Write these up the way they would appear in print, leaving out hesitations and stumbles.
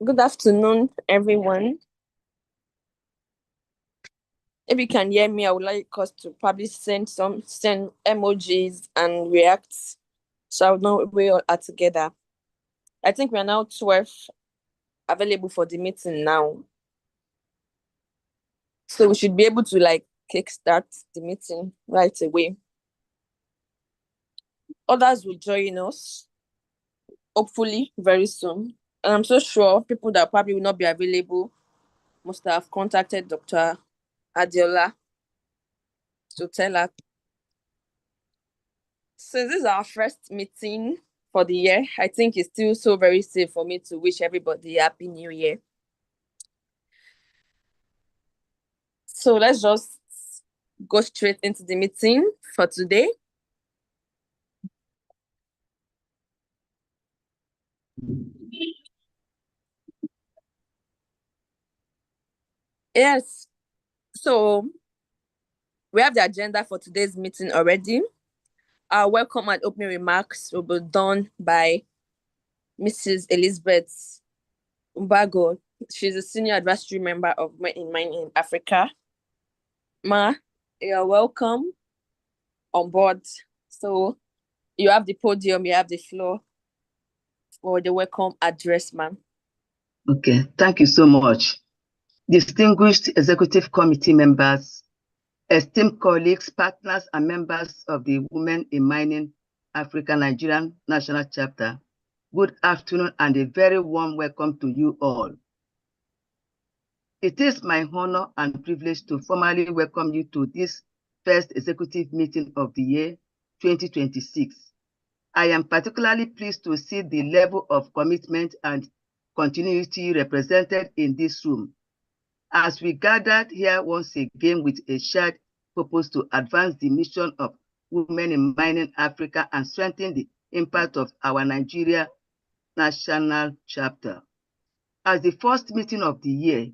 Good afternoon, everyone. If you can hear me, I would like us to probably send emojis and react, so I know we all are together. I think we are now 12 available for the meeting now, so we should be able to kickstart the meeting right away. Others will join us, hopefully very soon. And I'm so sure people that probably will not be available must have contacted Dr. Adiola to tell her. Since this is our first meeting for the year, I think it's still so very safe for me to wish everybody a Happy New Year. So let's just go straight into the meeting for today. Yes, so we have the agenda for today's meeting already. Our welcome and opening remarks will be done by Mrs. Elizabeth Umbago. She's a senior advisory member of WiM-Africa. Ma, you're welcome on board. So you have the podium, you have the floor for the welcome address, ma'am. Okay, thank you so much. Distinguished executive committee members, esteemed colleagues, partners, and members of the Women in Mining Africa Nigerian National Chapter, good afternoon and a very warm welcome to you all. It is my honor and privilege to formally welcome you to this first executive meeting of the year 2026. I am particularly pleased to see the level of commitment and continuity represented in this room, as we gathered here once again with a shared purpose to advance the mission of Women in Mining Africa and strengthen the impact of our Nigeria National Chapter. As the first meeting of the year,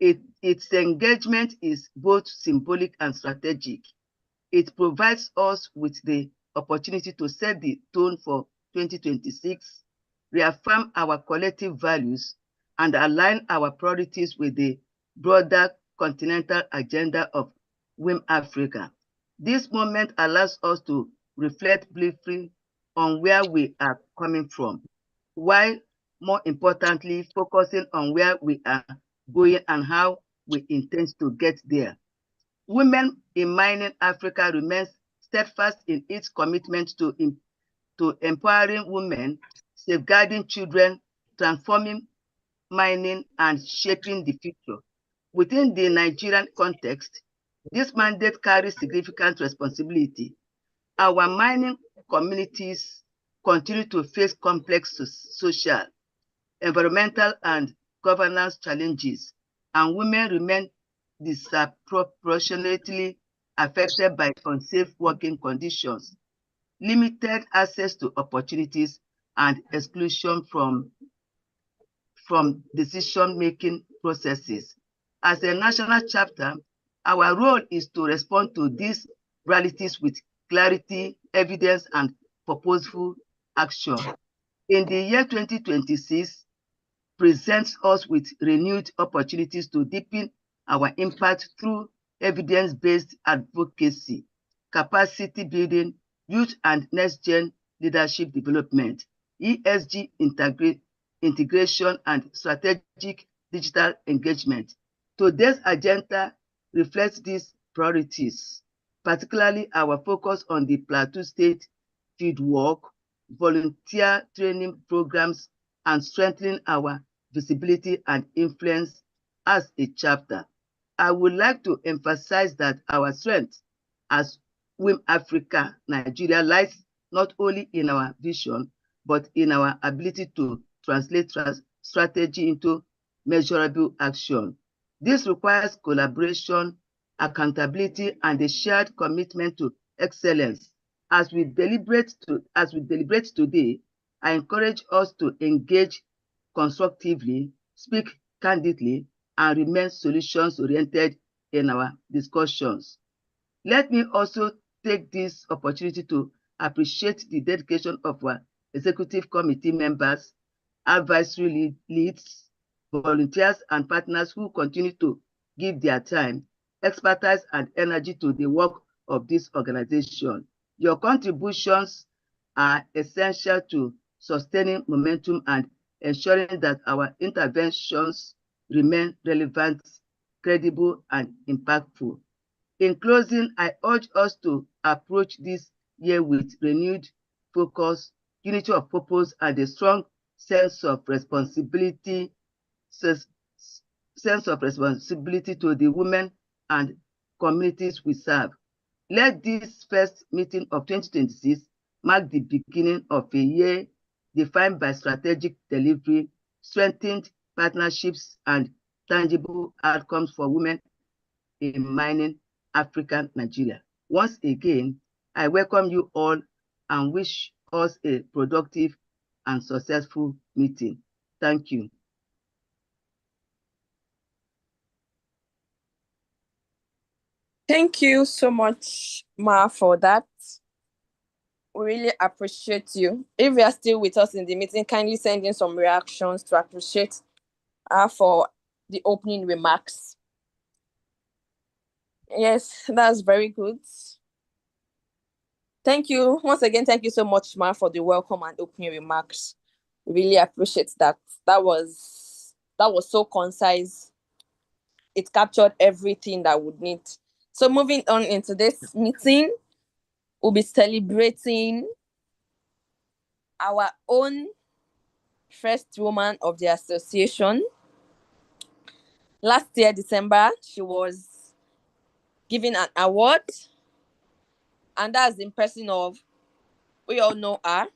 its engagement is both symbolic and strategic. It provides us with the opportunity to set the tone for 2026, reaffirm our collective values, and align our priorities with the broader continental agenda of WiM-Africa. This moment allows us to reflect briefly on where we are coming from, while more importantly, focusing on where we are going and how we intend to get there. Women in Mining Africa remains steadfast in its commitment to empowering women, safeguarding children, transforming mining, and shaping the future. Within the Nigerian context, this mandate carries significant responsibility. Our mining communities continue to face complex social, environmental, and governance challenges, and women remain disproportionately affected by unsafe working conditions, limited access to opportunities, and exclusion from decision-making processes. As a national chapter, our role is to respond to these realities with clarity, evidence, and purposeful action. In the year 2026, presents us with renewed opportunities to deepen our impact through evidence-based advocacy, capacity building, youth and next-gen leadership development, ESG integration, and strategic digital engagement. Today's agenda reflects these priorities, particularly our focus on the Plateau State fieldwork, volunteer training programs, and strengthening our visibility and influence as a chapter. I would like to emphasize that our strength as WiM-Africa Nigeria lies not only in our vision, but in our ability to translate strategy into measurable action. This requires collaboration, accountability, and a shared commitment to excellence. As we deliberate today, I encourage us to engage constructively, speak candidly, and remain solutions-oriented in our discussions. Let me also take this opportunity to appreciate the dedication of our executive committee members, advisory leads, volunteers and partners who continue to give their time, expertise, and energy to the work of this organization. Your contributions are essential to sustaining momentum and ensuring that our interventions remain relevant, credible, and impactful. In closing, I urge us to approach this year with renewed focus, unity of purpose, and a strong sense of responsibility to the women and communities we serve. Let this first meeting of 2026 mark the beginning of a year defined by strategic delivery, strengthened partnerships, and tangible outcomes for women in mining African Nigeria. Once again, I welcome you all and wish us a productive and successful meeting. Thank you. Thank you so much, Ma, for that. We really appreciate you. If you are still with us in the meeting, kindly send in some reactions to appreciate for the opening remarks. Yes, that's very good. Thank you. Once again, thank you so much, Ma, for the welcome and opening remarks. Really appreciate that. That was so concise. It captured everything that we need. So moving on into this meeting, we'll be celebrating our own first woman of the association. Last year, December, she was given an award, and that's in person of, we all know her,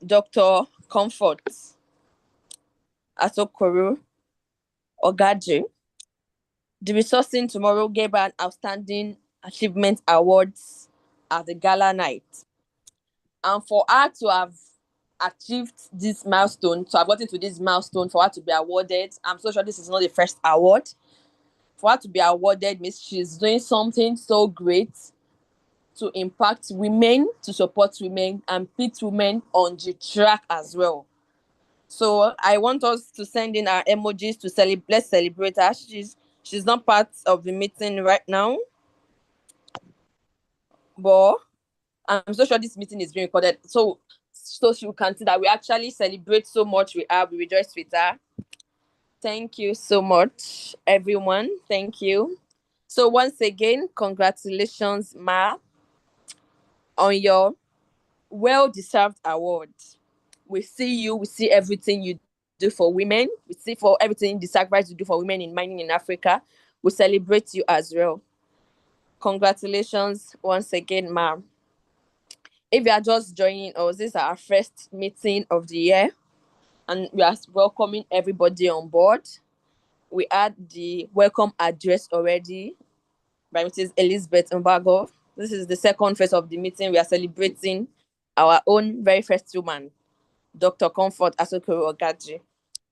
Dr. Comfort Asokoro Ogaji. The Resourcing Tomorrow gave her an Outstanding Achievement Awards at the gala night. And for her to have achieved this milestone, to have gotten to this milestone, for her to be awarded, I'm so sure this is not the first award. For her to be awarded means she's doing something so great to impact women, to support women, and put women on the track as well. So I want us to send in our emojis to celebrate. Let's celebrate her. She's not part of the meeting right now, but I'm so sure this meeting is being recorded. So she can see that we actually celebrate so much with her. We rejoice with her. Thank you so much, everyone. Thank you. So once again, congratulations, Ma, on your well-deserved award. We see you. We see everything you do for women. We see for everything the sacrifice you do for women in mining in Africa. We celebrate you as well. Congratulations once again, ma'am. If you are just joining us, this is our first meeting of the year, and we are welcoming everybody on board. We had the welcome address already by Mrs. Elizabeth Mbago. This is the second phase of the meeting. We are celebrating our own very first woman, Dr. Comfort Asokoro Ogaji,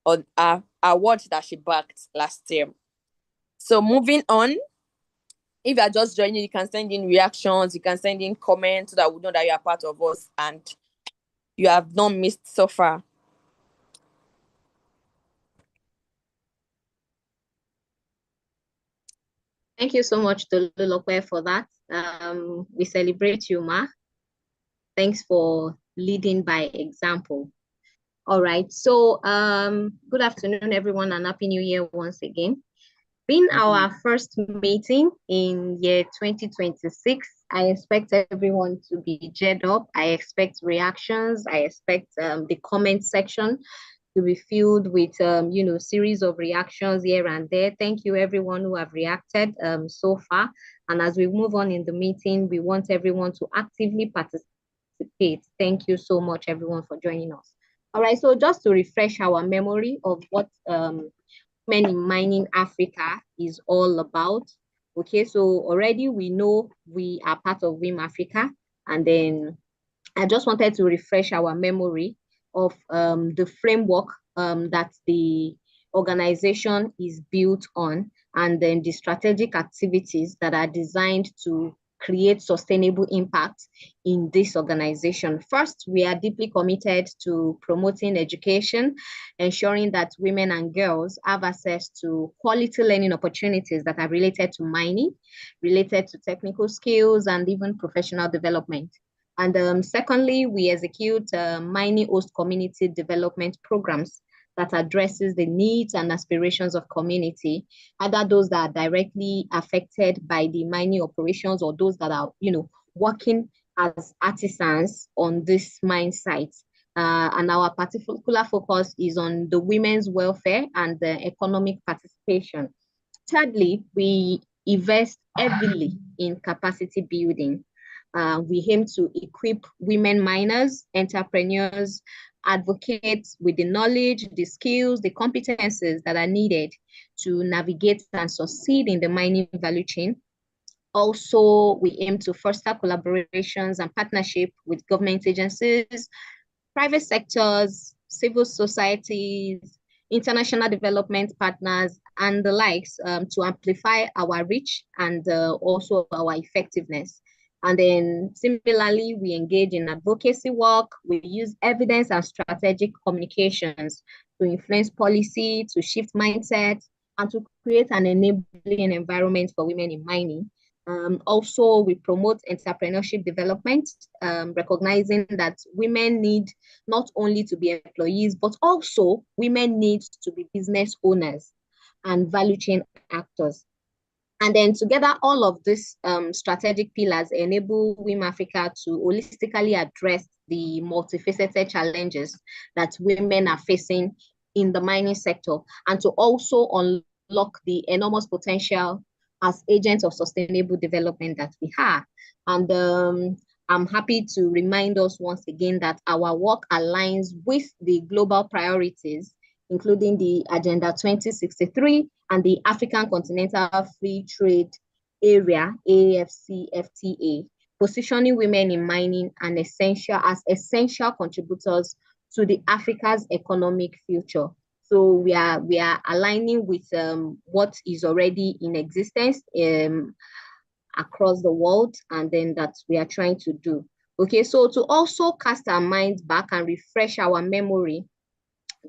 on our award that she backed last year. So moving on, if you are just joining, you can send in reactions, you can send in comments so that we know that you are part of us and you have not missed so far. Thank you so much, Tolulope, for that. We celebrate you, Ma. Thanks for leading by example. All right. So good afternoon, everyone, and Happy New Year once again. Being our first meeting in year 2026, I expect everyone to be geared up. I expect reactions. I expect the comment section to be filled with, series of reactions here and there. Thank you, everyone who have reacted so far. And as we move on in the meeting, we want everyone to actively participate. Thank you so much, everyone, for joining us. All right, so just to refresh our memory of what Men in Mining Africa is all about. Okay, so already we know we are part of WiM-Africa, and then I just wanted to refresh our memory of the framework that the organization is built on, and then the strategic activities that are designed to create sustainable impact in this organization. First, we are deeply committed to promoting education, ensuring that women and girls have access to quality learning opportunities that are related to mining, related to technical skills, and even professional development. And secondly, we execute mining host community development programs that addresses the needs and aspirations of community, either those that are directly affected by the mining operations or those that are, working as artisans on this mine site. And our particular focus is on the women's welfare and the economic participation. Thirdly, we invest heavily in capacity building. We aim to equip women miners, entrepreneurs, advocates with the knowledge, the skills, the competences that are needed to navigate and succeed in the mining value chain. Also, we aim to foster collaborations and partnership with government agencies, private sectors, civil societies, international development partners, and the likes to amplify our reach and also our effectiveness. And then similarly, we engage in advocacy work. We use evidence and strategic communications to influence policy, to shift mindsets, and to create an enabling environment for women in mining. Also, we promote entrepreneurship development, recognizing that women need not only to be employees, but also women need to be business owners and value chain actors. And then together, all of these strategic pillars enable WiM-Africa to holistically address the multifaceted challenges that women are facing in the mining sector, and to also unlock the enormous potential as agents of sustainable development that we have. And I'm happy to remind us once again that our work aligns with the global priorities, including the Agenda 2063 and the African Continental Free Trade Area, AFCFTA, positioning women in mining as essential contributors to the Africa's economic future. So we are aligning with what is already in existence across the world, and then that we are trying to do. Okay, so to also cast our minds back and refresh our memory,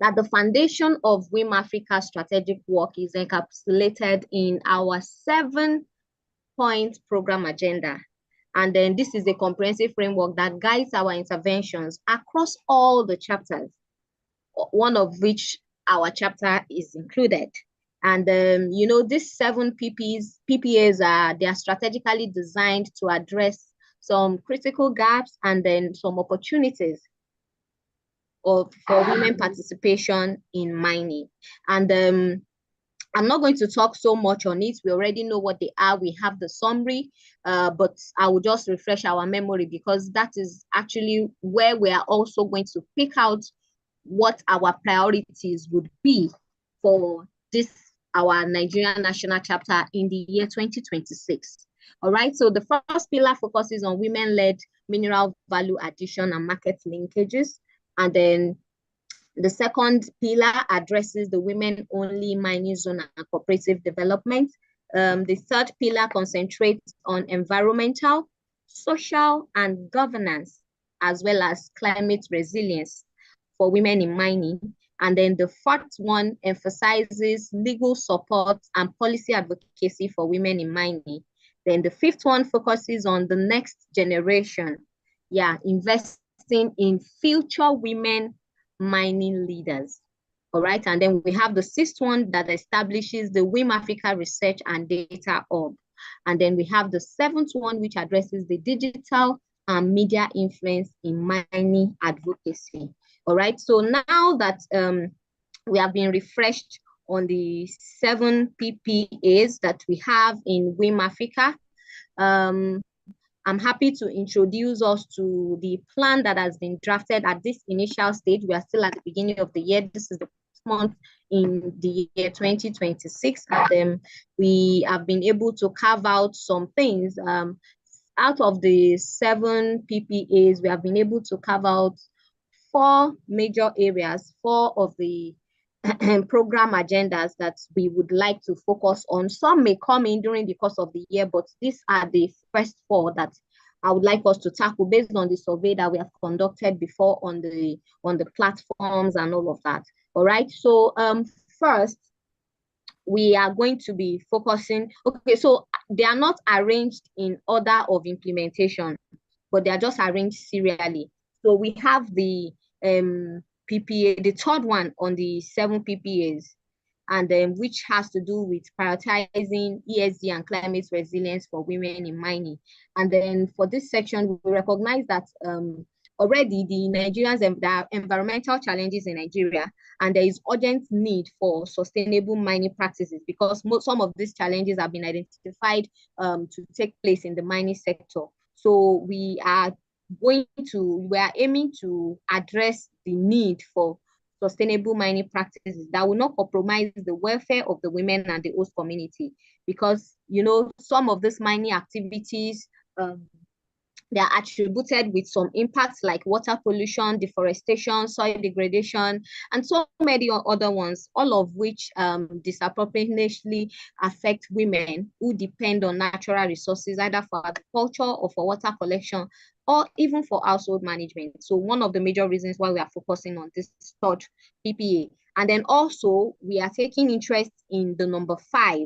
that the foundation of WiM-Africa strategic work is encapsulated in our 7-point program agenda. And then this is a comprehensive framework that guides our interventions across all the chapters, one of which our chapter is included. And these 7 PPAs they are strategically designed to address some critical gaps and then some opportunities for women participation in mining. And I'm not going to talk so much on it. We already know what they are. We have the summary, but I will just refresh our memory, because that is actually where we are also going to pick out what our priorities would be for this, our Nigerian national chapter in the year 2026. All right, so the first pillar focuses on women-led mineral value addition and market linkages. And then the second pillar addresses the women-only mining zone and cooperative development. The third pillar concentrates on environmental, social, and governance, as well as climate resilience for women in mining. And then the fourth one emphasizes legal support and policy advocacy for women in mining. Then the fifth one focuses on the next generation. Investing in future women mining leaders. All right, and then we have the sixth one that establishes the WiM-Africa Research and Data Hub. And then we have the seventh one, which addresses the digital and media influence in mining advocacy. All right, so now that we have been refreshed on the 7 PPAs that we have in WiM-Africa, I'm happy to introduce us to the plan that has been drafted at this initial stage. We are still at the beginning of the year. This is the first month in the year 2026. And we have been able to carve out some things. Out of the 7 PPAs, we have been able to carve out 4 major areas, 4 of the program agendas that we would like to focus on. Some may come in during the course of the year, but these are the first 4 that I would like us to tackle based on the survey that we have conducted before on the platforms and all of that. All right. So first, we are going to be focusing. Okay, so they are not arranged in order of implementation, but they are just arranged serially. So we have the PPA, the third one on the 7 PPAs, and which has to do with prioritizing ESG and climate resilience for women in mining. And then for this section, we recognize that already the Nigerians, there are environmental challenges in Nigeria, and there is urgent need for sustainable mining practices because some of these challenges have been identified to take place in the mining sector. So we are aiming to address the need for sustainable mining practices that will not compromise the welfare of the women and the host community, because some of these mining activities, they are attributed with some impacts like water pollution, deforestation, soil degradation, and so many other ones, all of which disproportionately affect women who depend on natural resources, either for agriculture or for water collection, or even for household management. So one of the major reasons why we are focusing on this third PPA. And then also, we are taking interest in the number 5.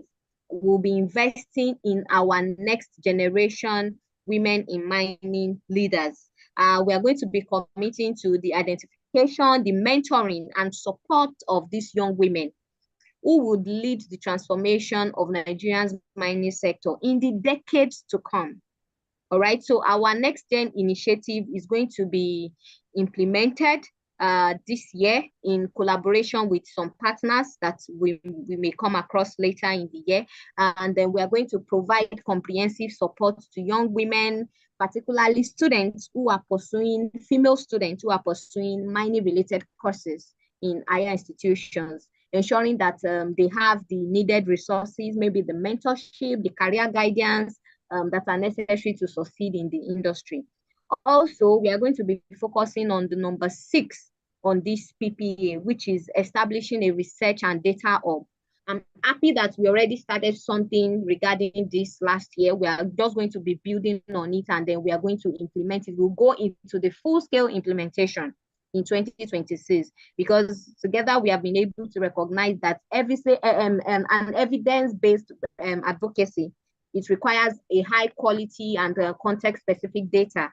We'll be investing in our next generation women in mining leaders. We are going to be committing to the identification, the mentoring, and support of these young women who would lead the transformation of Nigeria's mining sector in the decades to come. All right, so our Next Gen initiative is going to be implemented this year in collaboration with some partners that we may come across later in the year. And then we are going to provide comprehensive support to young women, particularly students who are pursuing, female students who are pursuing mining-related courses in higher institutions, ensuring that they have the needed resources, maybe the mentorship, the career guidance that are necessary to succeed in the industry. Also, we are going to be focusing on the number 6 on this PPA, which is establishing a research and data hub. I'm happy that we already started something regarding this last year. We are just going to be building on it, and then we are going to implement it. We'll go into the full-scale implementation in 2026, because together we have been able to recognize that an evidence-based advocacy, it requires a high quality and context-specific data.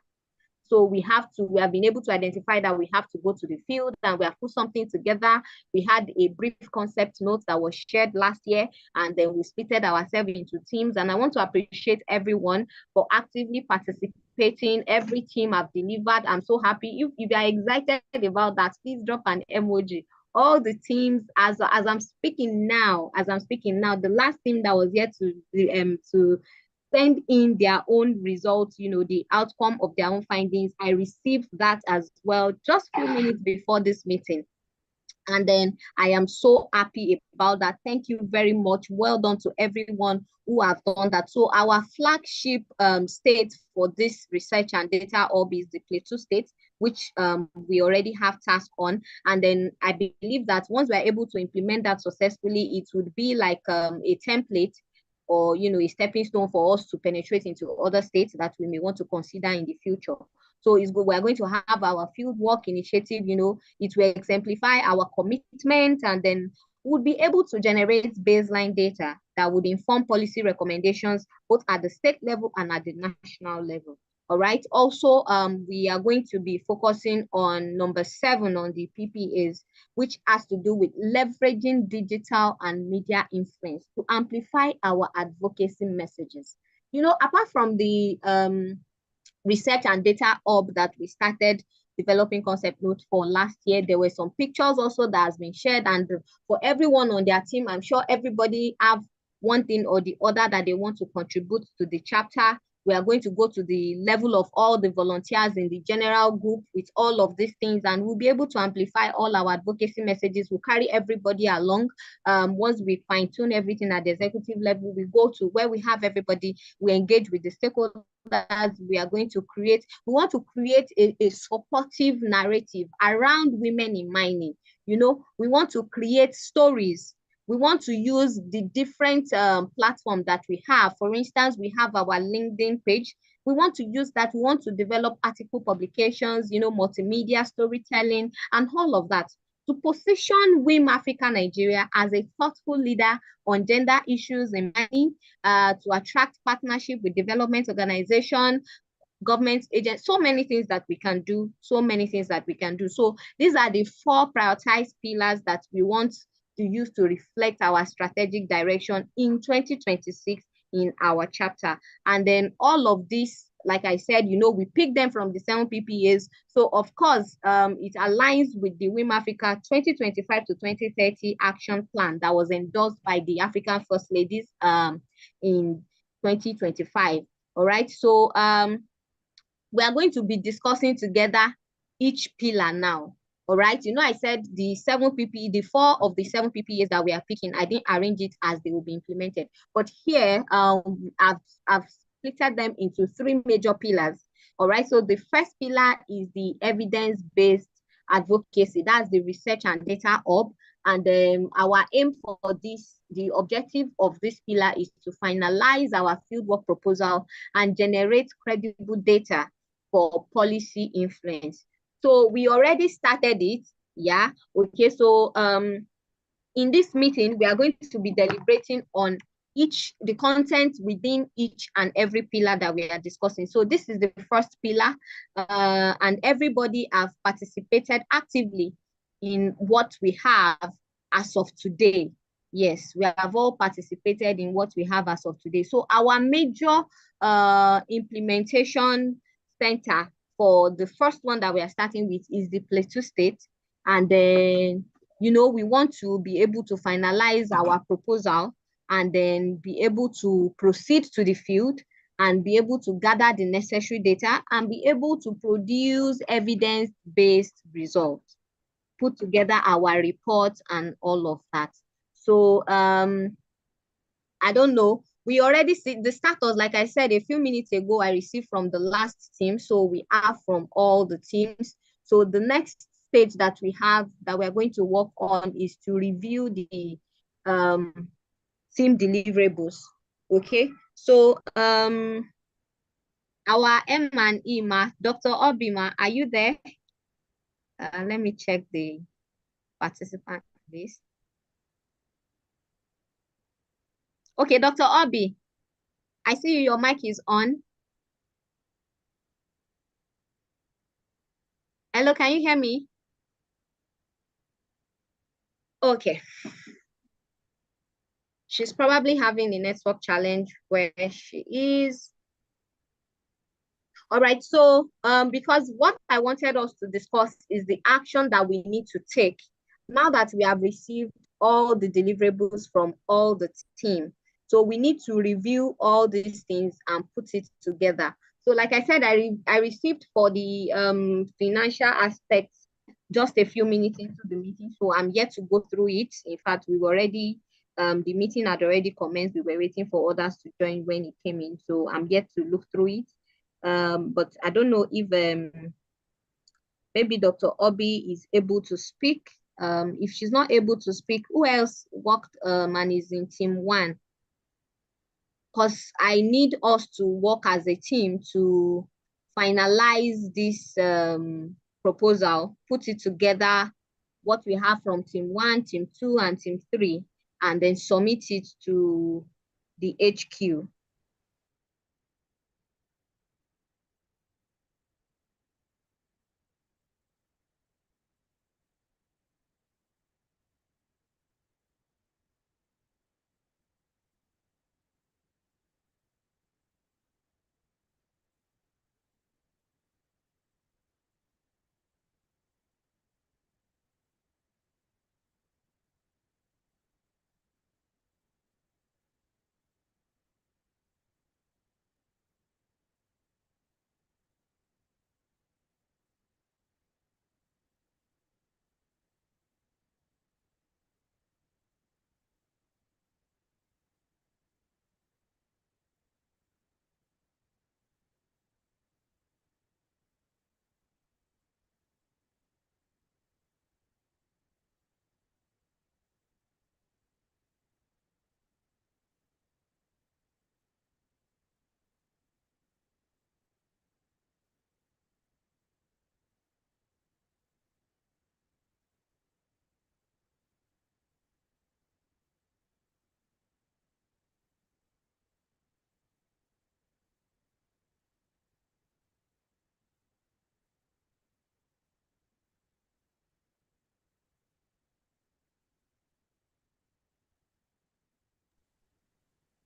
So we have been able to identify that we have to go to the field, and we have put something together. We had a brief concept note that was shared last year, and then we splitted ourselves into teams. And I want to appreciate everyone for actively participating. Every team have delivered. I'm so happy. If you are excited about that, please drop an emoji. All the teams, as I'm speaking now, the last team that was here to send in their own results, the outcome of their own findings, I received that as well just a few minutes before this meeting. And then I am so happy about that. Thank you very much. Well done to everyone who have done that. So our flagship state for this research and data hub is the Plateau State, which we already have task on. And then I believe that once we're able to implement that successfully, it would be like a template, or a stepping stone for us to penetrate into other states that we may want to consider in the future. So it's good. We're going to have our field work initiative, it will exemplify our commitment, and then we'll be able to generate baseline data that would inform policy recommendations both at the state level and at the national level. All right. Also, we are going to be focusing on number 7 on the PPAs, which has to do with leveraging digital and media influence to amplify our advocacy messages. Apart from the research and data hub that we started developing concept notes for last year, there were some pictures also that has been shared, and for everyone on their team, I'm sure everybody have one thing or the other that they want to contribute to the chapter We are going to go to the level of all the volunteers in the general group with all of these things, and we'll be able to amplify all our advocacy messages. We'll carry everybody along. Once we fine tune everything at the executive level, we go to where we have everybody, we engage with the stakeholders. We want to create a supportive narrative around women in mining. You know, we want to create stories. We want to use the different platforms that we have. For instance, we have our LinkedIn page. We want to use that. We want to develop article publications, you know, multimedia storytelling, and all of that to position WiM-Africa Nigeria as a thoughtful leader on gender issues in mining, to attract partnership with development organizations, government agents, so many things that we can do, so many things that we can do. So these are the 4 prioritized pillars that we want to use to reflect our strategic direction in 2026 in our chapter. And then all of this, like I said, you know, we pick them from the 7 PPAs. So of course, it aligns with the WiM-Africa 2025 to 2030 action plan that was endorsed by the African First Ladies in 2025. All right, so we are going to be discussing together each pillar now. All right, you know, I said the 7 PPE, the 4 of the 7 PPEs that we are picking, I didn't arrange it as they will be implemented. But here, I've split them into 3 major pillars. All right, so the first pillar is the evidence-based advocacy. That's the research and data hub. And our aim for this, the objective of this pillar is to finalize our fieldwork proposal and generate credible data for policy influence. So we already started it, yeah. Okay, so in this meeting, we are going to be deliberating on the content within each and every pillar that we are discussing. So this is the first pillar, and everybody have participated actively in what we have as of today. Yes, we have all participated in what we have as of today. So our major implementation center for the first one that we are starting with is the Plateau State. And then, you know, we want to be able to finalize our proposal and then be able to proceed to the field and be able to gather the necessary data and be able to produce evidence-based results, put together our reports and all of that. So I don't know. We already see the status, like I said a few minutes ago, I received from the last team. So we are from all the teams. So the next stage that we have that we're going to work on is to review the team deliverables. Okay. So our M&E, Dr. Obima, are you there? Let me check the participant list. Okay, Dr. Obi, I see your mic is on. Hello, can you hear me? Okay. She's probably having a network challenge where she is. All right, so because what I wanted us to discuss is the action that we need to take now that we have received all the deliverables from all the team. So we need to review all these things and put it together. So like I said, I received for the financial aspects just a few minutes into the meeting. So I'm yet to go through it. In fact, we've already, the meeting had already commenced. We were waiting for others to join when it came in. So I'm yet to look through it. But I don't know if maybe Dr. Obi is able to speak. If she's not able to speak, who else worked and is in team 1? Because I need us to work as a team to finalize this proposal, put it together, what we have from team 1, team 2, and team 3, and then submit it to the HQ.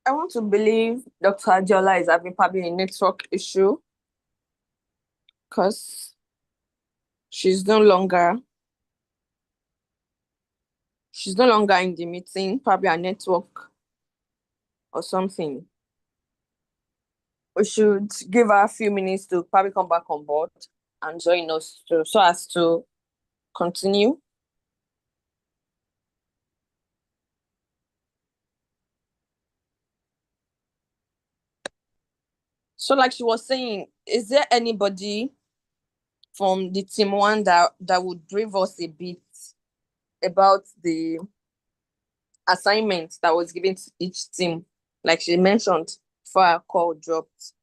I want to believe Dr. Adiola is having probably a network issue because she's no longer in the meeting, probably a network or something. We should give her a few minutes to probably come back on board and join us so as to continue. So like she was saying, is there anybody from the team one that would brief us a bit about the assignment that was given to each team, like she mentioned before our call dropped?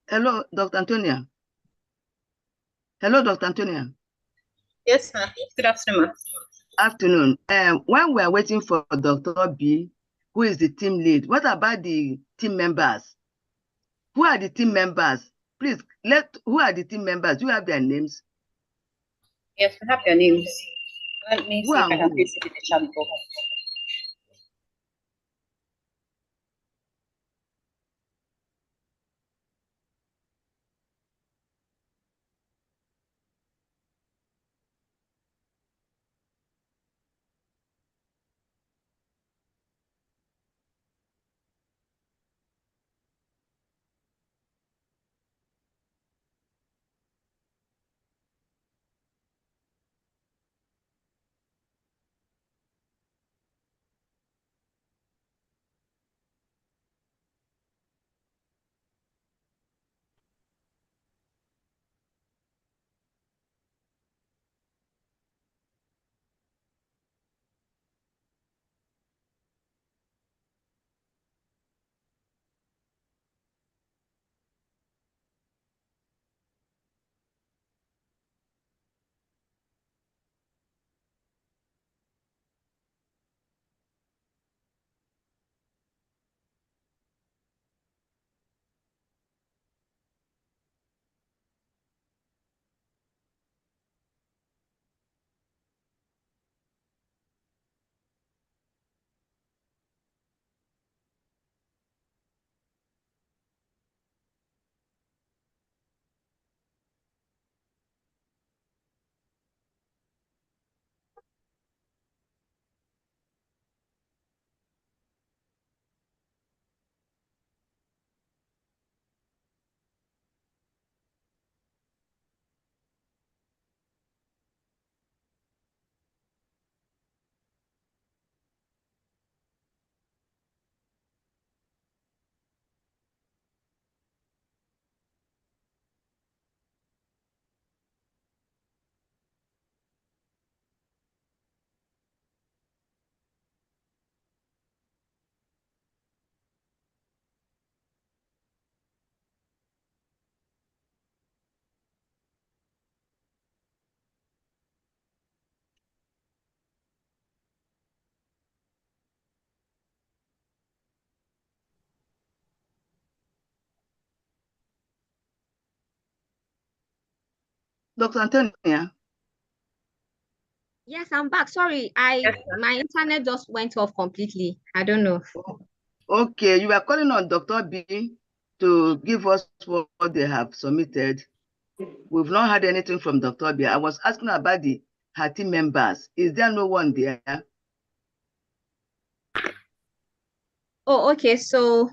Hello, Dr. Antonia. Hello, Dr. Antonia. Yes, ma'am. Good afternoon. Afternoon. When we are waiting for Dr. B, who is the team lead, what about the team members? Who are the team members? Please, who are the team members? Do you have their names? Yes, we have your names. Let me see if I can Who? paste it in the chat box. Dr. Antonia? Yes, I'm back. Sorry, my internet just went off completely. I don't know. Okay, you are calling on Dr. B to give us what they have submitted. We've not had anything from Dr. B. I was asking about her team members. Is there no one there? Oh, okay. So,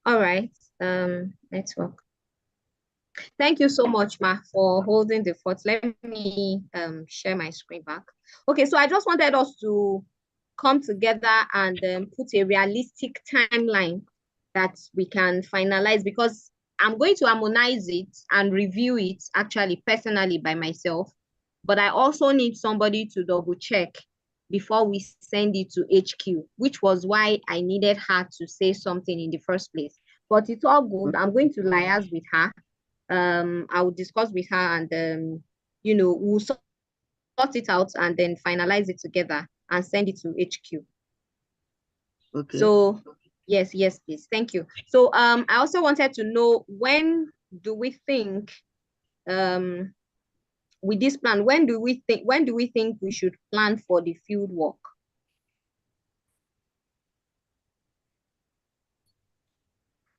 all right. Network. Thank you so much, Ma, for holding the fort. Let me share my screen back. Okay, so I just wanted us to come together and put a realistic timeline that we can finalize, because I'm going to harmonize it and review it actually personally by myself, but I also need somebody to double check before we send it to HQ, which was why I needed her to say something in the first place. But it's all good. I'm going to liaise with her I will discuss with her and you know, we'll sort it out and then finalize it together and send it to HQ. Okay. So yes, please. Thank you. So I also wanted to know, when do we think with this plan, when do we think we should plan for the field work?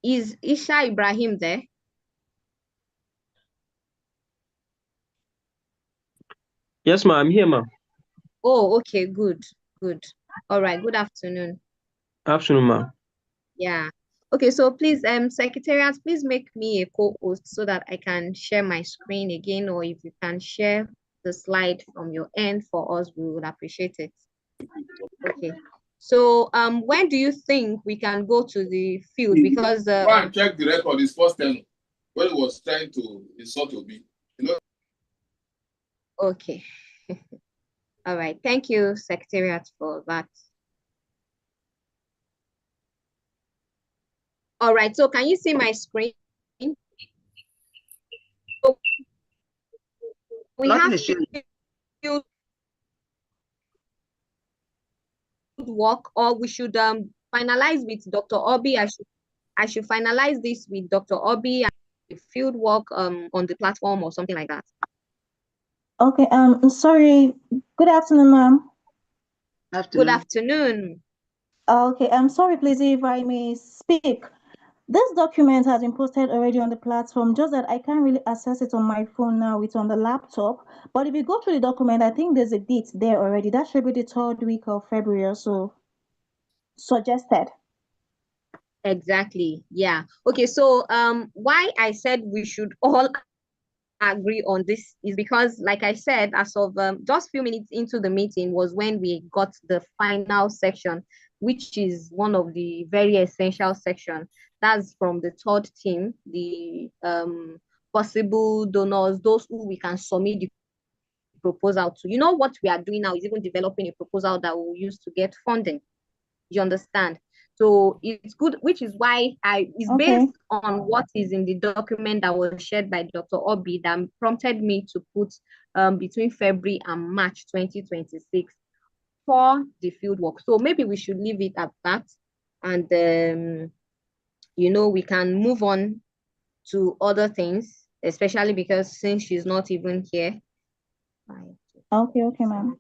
Is Isha Ibrahim there? Yes, ma'am. I'm here, ma'am. Oh, okay, good. All right, good afternoon. Afternoon, ma'am. Yeah. Okay, so please, Secretariat, please make me a co-host so that I can share my screen again, or if you can share the slide from your end for us, we would appreciate it. Okay. So when do you think we can go to the field? Because go and check the record. His first time when he was trying to insult Obi. You know. Okay. All right. Thank you, Secretariat, for that. All right. So can you see my screen? So we Nothing have is showing. field work, or we should finalize with Dr. Obi. I should finalize this with Dr. Obi and field work on the platform or something like that. Okay, sorry. Good afternoon, ma'am. Good afternoon. Okay, I'm sorry, please, if I may speak. This document has been posted already on the platform, just that I can't really access it on my phone now. It's on the laptop. But if you go to the document, I think there's a date there already. That should be the 3rd week of February or so. Suggested. Exactly. Yeah. Okay. So why I said we should all agree on this is because, like I said, as of just few minutes into the meeting was when we got the final section, which is one of the very essential section. That's from the 3rd team, the possible donors, those who we can submit the proposal to. You know, what we are doing now is even developing a proposal that we'll use to get funding. You understand? So it's good, which is why it's based on what is in the document that was shared by Dr. Obi that prompted me to put between February and March 2026 for the field work. So maybe we should leave it at that, and you know, we can move on to other things, especially because since she's not even here. Okay, ma'am.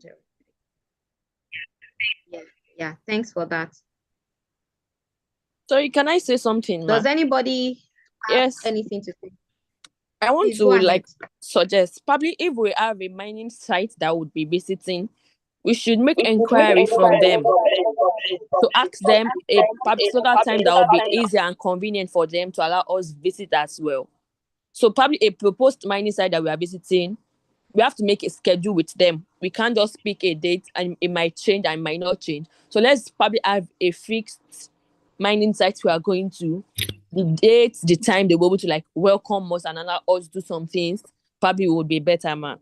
Yeah, thanks for that. Sorry, can I say something, Does ma'am? anybody have anything to say? I want Please, to suggest, probably if we have a mining site that would be visiting, we should make inquiry from them to ask them a particular time that will be easy and convenient for them to allow us visit as well. So probably a proposed mining site that we are visiting, we have to make a schedule with them. We can't just pick a date and it might change and might not change. So let's probably have a fixed mining site we are going to, the date, the time they will be able to welcome us and allow us do some things. Probably would be better, man.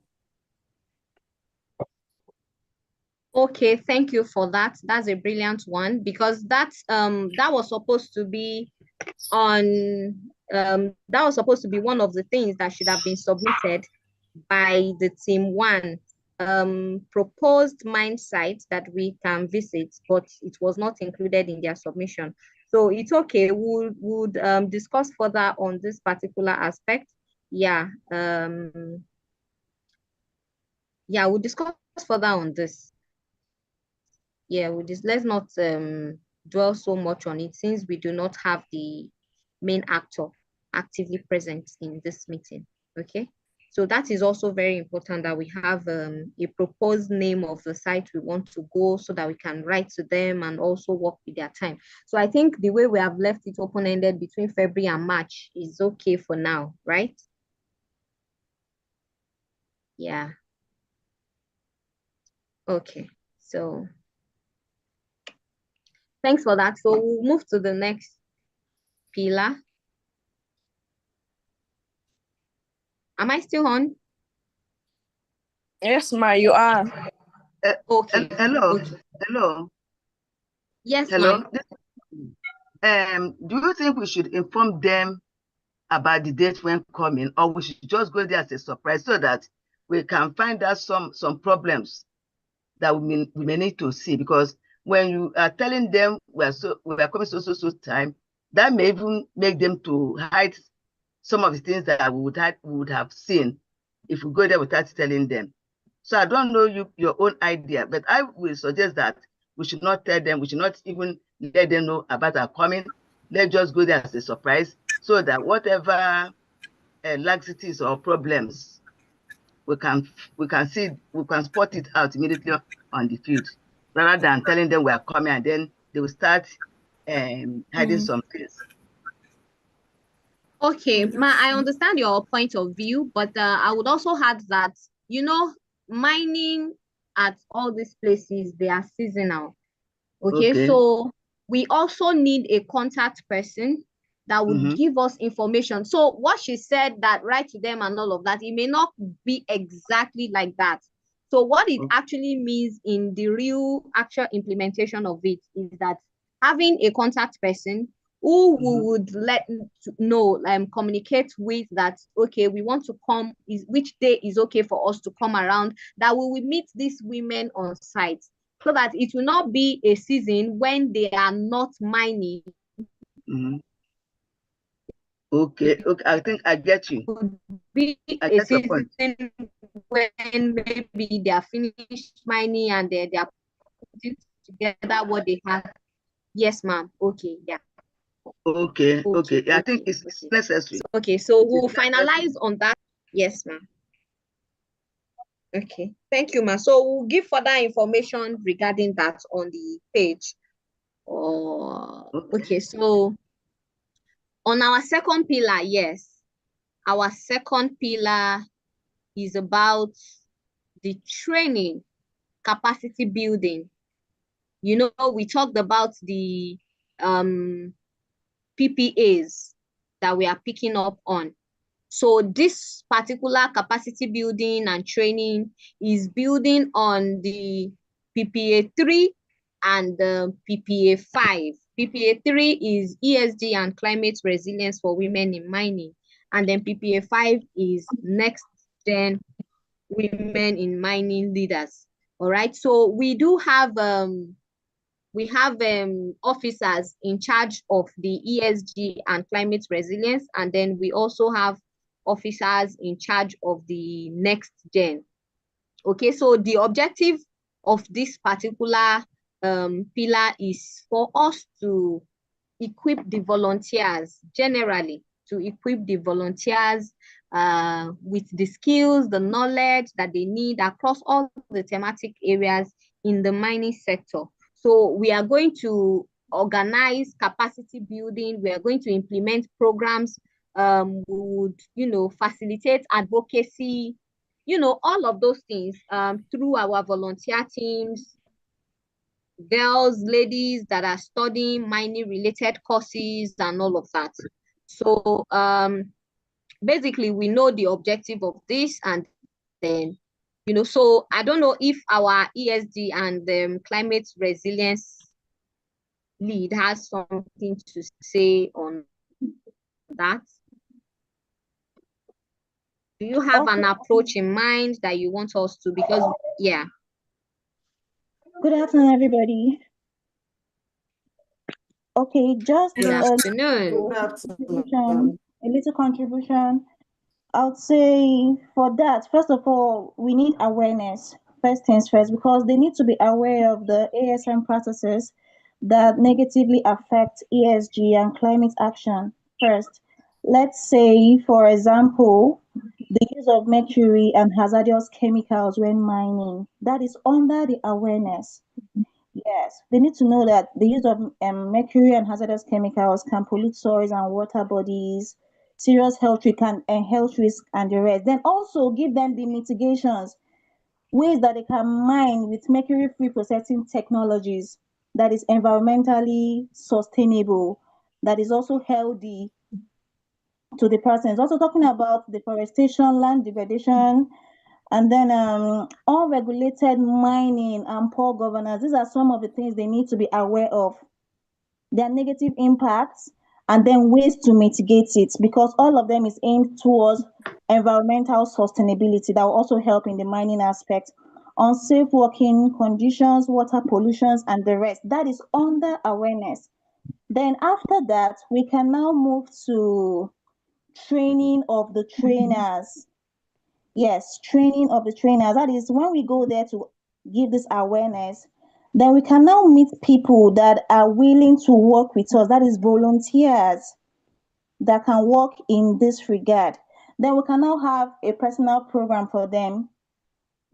Okay, thank you for that. That's a brilliant one, because that was supposed to be on that was supposed to be one of the things that should have been submitted by the team 1, proposed mine sites that we can visit, but it was not included in their submission. So it's okay. We'll discuss further on this particular aspect. Yeah. Yeah, we'll discuss further on this. Yeah, let's not dwell so much on it, since we do not have the main actor actively present in this meeting. Okay, so that is also very important, that we have a proposed name of the site we want to go, so that we can write to them and also work with their time. So I think the way we have left it open-ended between February and March is okay for now, right? Yeah. Okay, so thanks for that. So we'll move to the next pillar. Am I still on? Yes, ma, you are. Okay. Hello. Okay. Hello. Yes, hello. ma'am. Do you think we should inform them about the date when coming, or we should just go there as a surprise so that we can find out some problems that we may need to see? Because when you are telling them we are coming so time, that may even make them to hide some of the things that we would have seen if we go there without telling them. So I don't know your own idea, but I will suggest that we should not tell them, we should not even let them know about our coming. Let's just go there as a surprise so that whatever laxities or problems we can spot it out immediately on the field, rather than telling them we are coming and then they will start hiding some things. Okay, Ma, I understand your point of view, but I would also add that, mining at all these places, they are seasonal. Okay, so we also need a contact person that would give us information. So what she said, that write to them and all of that, it may not be exactly like that. So what it actually means in the real actual implementation of it is that having a contact person who would let know, communicate with that, okay, we want to come, which day is okay for us to come around, that we will meet these women on site, so that it will not be a season when they are not mining. Okay, I think I get you. Be a season when maybe they are finished mining and they are putting together what they have. Yes, ma'am. Okay, yeah. Okay. I think it's necessary. So we'll finalize on that. Yes, ma'am. Okay, thank you, ma'am. So we'll give further information regarding that on the page. Okay, so on our second pillar, yes, our second pillar is about the training, capacity building. We talked about the PPAs that we are picking up on. So this particular capacity building and training is building on the PPA 3 and the PPA 5. PPA 3 is ESG and climate resilience for women in mining. And then PPA 5 is next gen women in mining leaders. All right. So we do have officers in charge of the ESG and climate resilience, and then we also have officers in charge of the next gen. Okay, so the objective of this particular pillar is for us to equip the volunteers, generally, to equip the volunteers with the skills, the knowledge that they need across all the thematic areas in the mining sector. So we are going to organize capacity building. We are going to implement programs, we would, facilitate advocacy, all of those things through our volunteer teams, girls, ladies that are studying mining related courses and all of that. So basically we know the objective of this, and then, so I don't know if our ESG and climate resilience lead has something to say on that. Do you have an approach in mind that you want us to, because, yeah. Good afternoon, everybody. Okay, just Good afternoon. A little contribution. I would say for that, first of all, we need awareness, first things first, because they need to be aware of the ASM practices that negatively affect ESG and climate action first. Let's say, for example, the use of mercury and hazardous chemicals when mining. That is under the awareness. Yes, they need to know that the use of mercury and hazardous chemicals can pollute soils and water bodies, serious health risk and the rest. Then also give them the mitigations, ways that they can mine with mercury-free processing technologies that is environmentally sustainable, that is also healthy to the persons. Also talking about deforestation, land degradation, and then unregulated mining and poor governance. These are some of the things they need to be aware of. Their negative impacts and then ways to mitigate it, because all of them is aimed towards environmental sustainability that will also help in the mining aspect. Unsafe working conditions, water pollutions, and the rest. That is under awareness. Then after that, we can now move to training of the trainers. Yes, training of the trainers. That is when we go there to give this awareness, then we can now meet people that are willing to work with us. That is volunteers that can work in this regard. Then we can now have a personal program for them.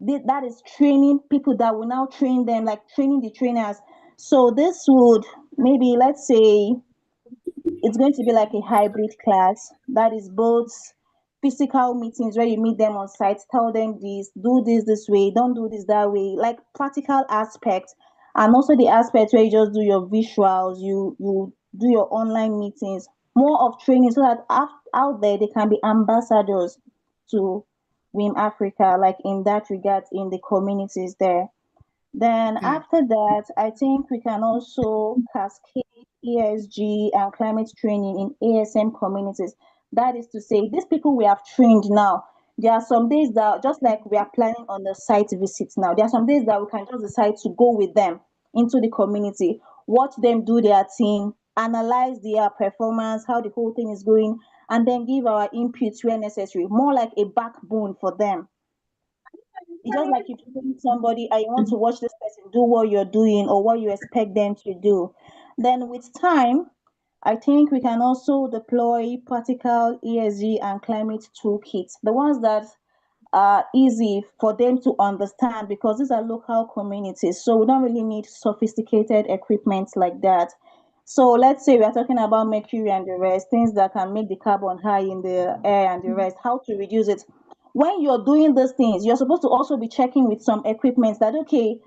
That is training people that will now train them, like training the trainers. So this would maybe, let's say, it's going to be like a hybrid class that is both physical meetings where you meet them on site, tell them this, do this way, don't do this that way, like practical aspects, and also the aspect where you just do your visuals, you do your online meetings, more of training so that out there they can be ambassadors to WiM-Africa, like in that regard in the communities there. Then after that, I think we can also cascade ESG and climate training in ASM communities. That is to say, these people we have trained now, there are some days that, just like we are planning on the site visits now, there are some days that we can just decide to go with them into the community, watch them do their thing, analyze their performance, how the whole thing is going, and then give our inputs where necessary, more like a backbone for them. It's just like you train somebody and you want to watch this person do what you're doing or what you expect them to do. Then with time, I think we can also deploy practical ESG and climate toolkits, the ones that are easy for them to understand because these are local communities. So we don't really need sophisticated equipment like that. So let's say we are talking about mercury and the rest, things that can make the carbon high in the air and the rest, how to reduce it. When you're doing these things, you're supposed to also be checking with some equipment that, okay,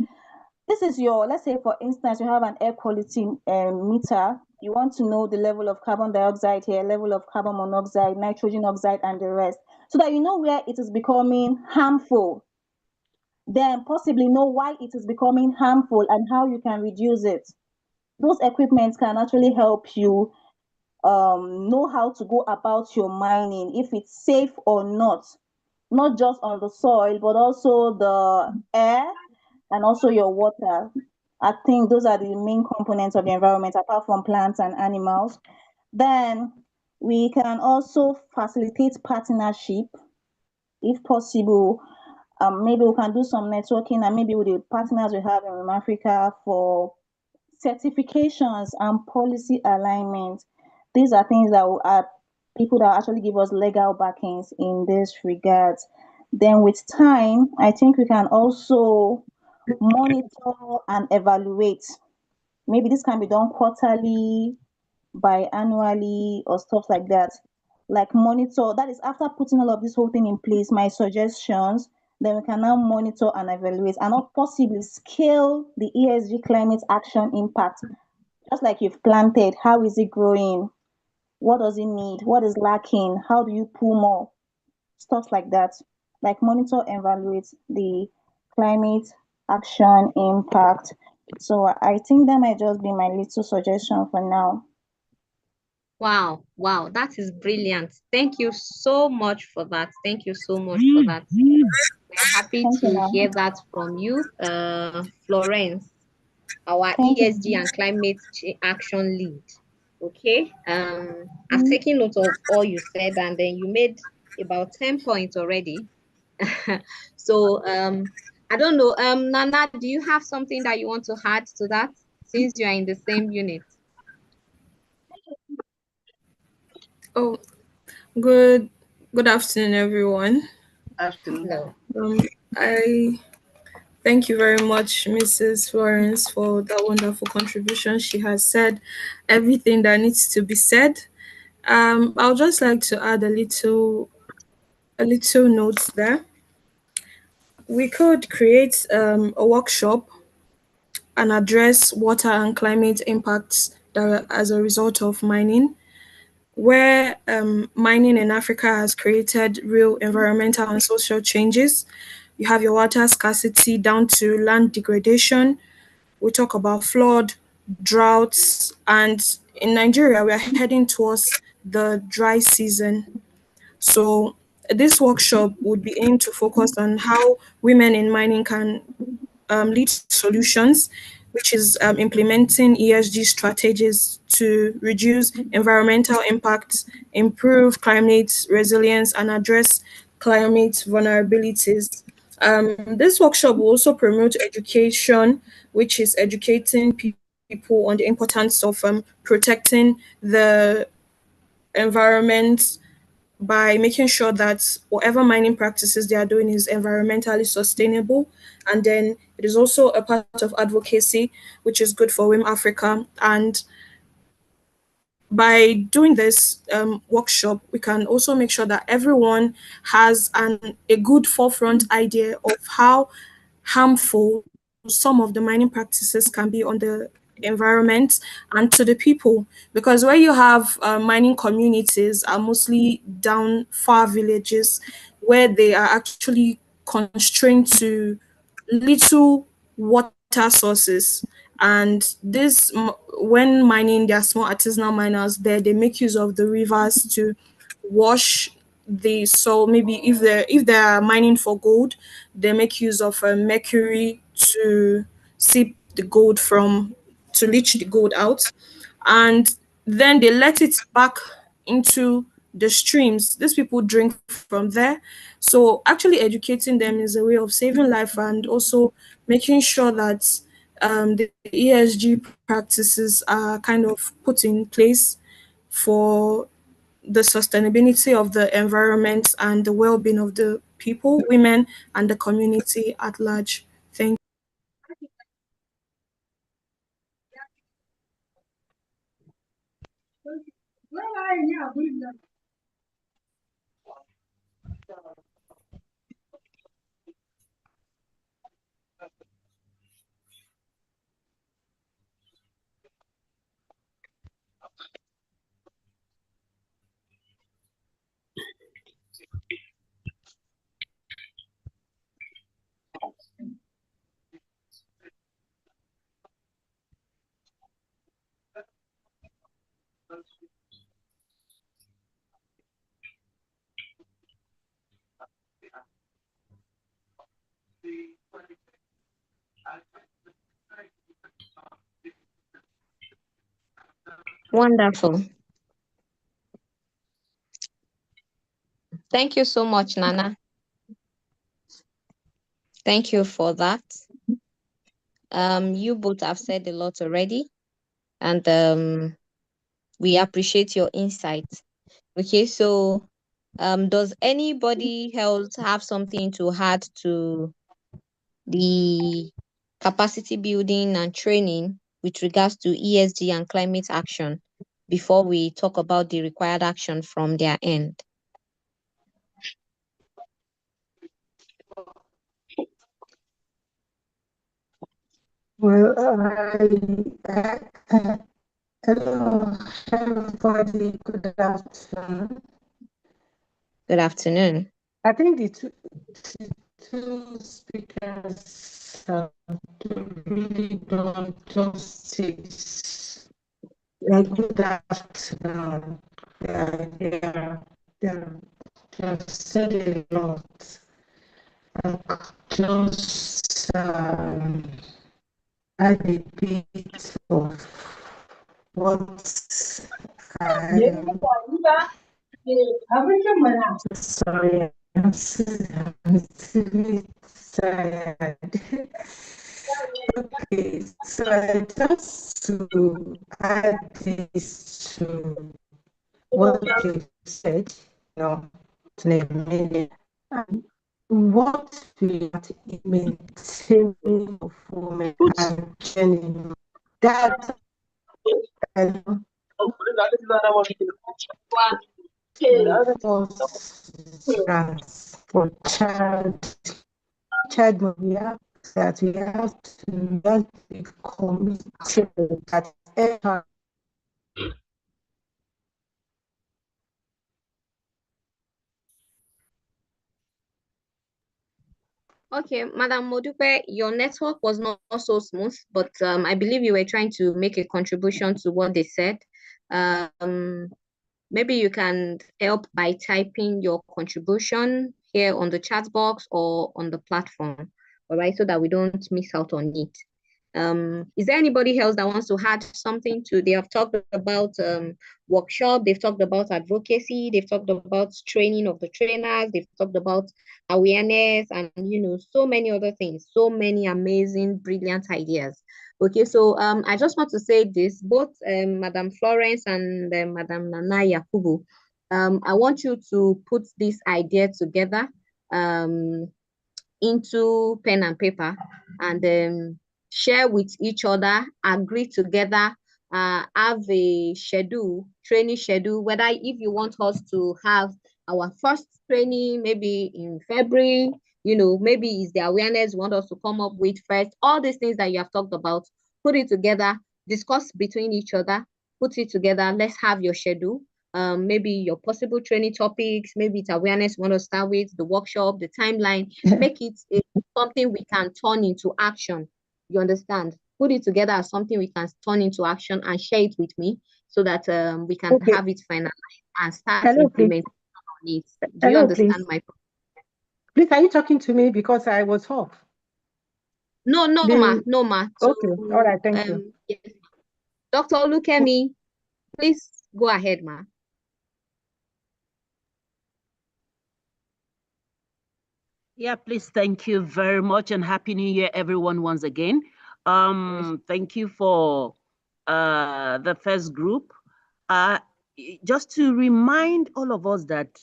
this is your, let's say for instance, you have an air quality meter. You want to know the level of carbon dioxide here, level of carbon monoxide, nitrogen oxide, and the rest, so that you know where it is becoming harmful. Then possibly know why it is becoming harmful and how you can reduce it. Those equipments can actually help you know how to go about your mining, if it's safe or not just on the soil, but also the air and also your water. I think those are the main components of the environment, apart from plants and animals. Then we can also facilitate partnership if possible. Maybe we can do some networking and maybe with the partners we have in Africa for certifications and policy alignment. These are things that are people that actually give us legal backings in this regard. Then with time, I think we can also monitor and evaluate. Maybe this can be done quarterly, biannually, or stuff like that. Like monitor, that is after putting all of this whole thing in place, my suggestions, then we can now monitor and evaluate and not possibly scale the ESG climate action impact. Just like you've planted, how is it growing? What does it need? What is lacking? How do you pull more? Stuff like that. Like monitor, evaluate the climate action impact. So I think that might just be my little suggestion for now. Wow, that is brilliant. Thank you so much for that. Thank you so much for that. We're happy Thank you, to ma'am. hear that from you, Florence, our Thank ESG you. and climate action lead. Okay, I've Mhm. taken note of all you said, and then you made about 10 points already. So I don't know, Nana, do you have something that you want to add to that since you are in the same unit? Oh, good afternoon, everyone. Afternoon. No. I thank you very much, Mrs. Florence, for that wonderful contribution. She has said everything that needs to be said. I'll just like to add a little note there. We could create a workshop and address water and climate impacts that are as a result of mining, where mining in Africa has created real environmental and social changes. You have your water scarcity down to land degradation. We talk about flood, droughts, and in Nigeria, we are heading towards the dry season. So this workshop would be aimed to focus on how women in mining can lead solutions, which is implementing ESG strategies to reduce environmental impacts, improve climate resilience, and address climate vulnerabilities. This workshop will also promote education, which is educating people on the importance of protecting the environment by making sure that whatever mining practices they are doing is environmentally sustainable. And then it is also a part of advocacy, which is good for WiM-Africa. And by doing this workshop, we can also make sure that everyone has a good forefront idea of how harmful some of the mining practices can be on the environment and to the people. Because where you have mining communities are mostly down far villages where they are actually constrained to little water sources. And when mining, there are small artisanal miners there, they make use of the rivers to wash the soil. Maybe if they are mining for gold, they make use of mercury to sip the gold from to leach the gold out, and then they let it back into the streams. These people drink from there. So actually educating them is a way of saving life and also making sure that the ESG practices are kind of put in place for the sustainability of the environment and the well-being of the people, women, and the community at large. Thank Wonderful. Thank you so much, Nana. Thank you for that. You both have said a lot already, and we appreciate your insights. Okay, so does anybody else have something to add to the capacity building and training with regards to ESG and climate action before we talk about the required action from their end? Well, hello, everybody. Good afternoon. Good afternoon. I think the two speakers really done justice. Good afternoon. They've said a lot. Just add a bit of what I sorry, I'm still tired. Okay, so I just to add this to what you said, to the media, and what we are maintaining of women and training that for child we have that we have to be committed at every Okay, Madam Modupe, your network was not so smooth, but I believe you were trying to make a contribution to what they said. Um, maybe you can help by typing your contribution here on the chat box or on the platform, all right, so that we don't miss out on it. Is there anybody else that wants to add something to? They have talked about workshop, they've talked about advocacy, they've talked about training of the trainers, they've talked about awareness, and so many other things, so many amazing, brilliant ideas. Okay, so I just want to say this, both Madam Florence and Madam Nana Yakubu, I want you to put this idea together into pen and paper and share with each other, agree together, have a schedule, training schedule, whether if you want us to have our first training maybe in February, maybe it's the awareness you want us to come up with first, all these things that you have talked about, put it together, discuss between each other, put it together, let's have your schedule. Maybe your possible training topics, maybe it's awareness you want to start with, the workshop, the timeline, make it something we can turn into action. You understand? Put it together as something we can turn into action and share it with me so that we can have it finalized and start implementing on it. Do you understand my point? Please, are you talking to me because I was off? No, ma. Okay, all right, thank you. Yes. Dr. Olukemi, please go ahead, ma. Yeah, please, thank you very much and Happy New Year, everyone, once again. Thank you for the first group. Just to remind all of us that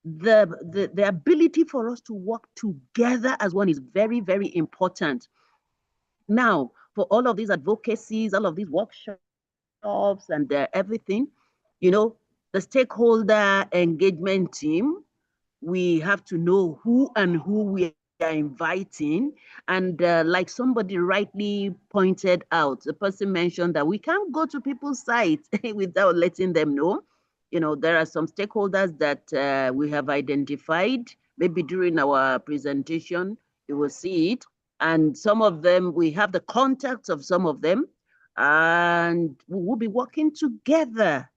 the ability for us to work together as one is very, very important. Now, for all of these advocacies, all of these workshops and everything, the stakeholder engagement team, we have to know who we are inviting. And like somebody rightly pointed out, the person mentioned that we can't go to people's sites without letting them know. There are some stakeholders that we have identified. Maybe during our presentation, you will see it. And some of them, we have the contacts of some of them, and we will be working together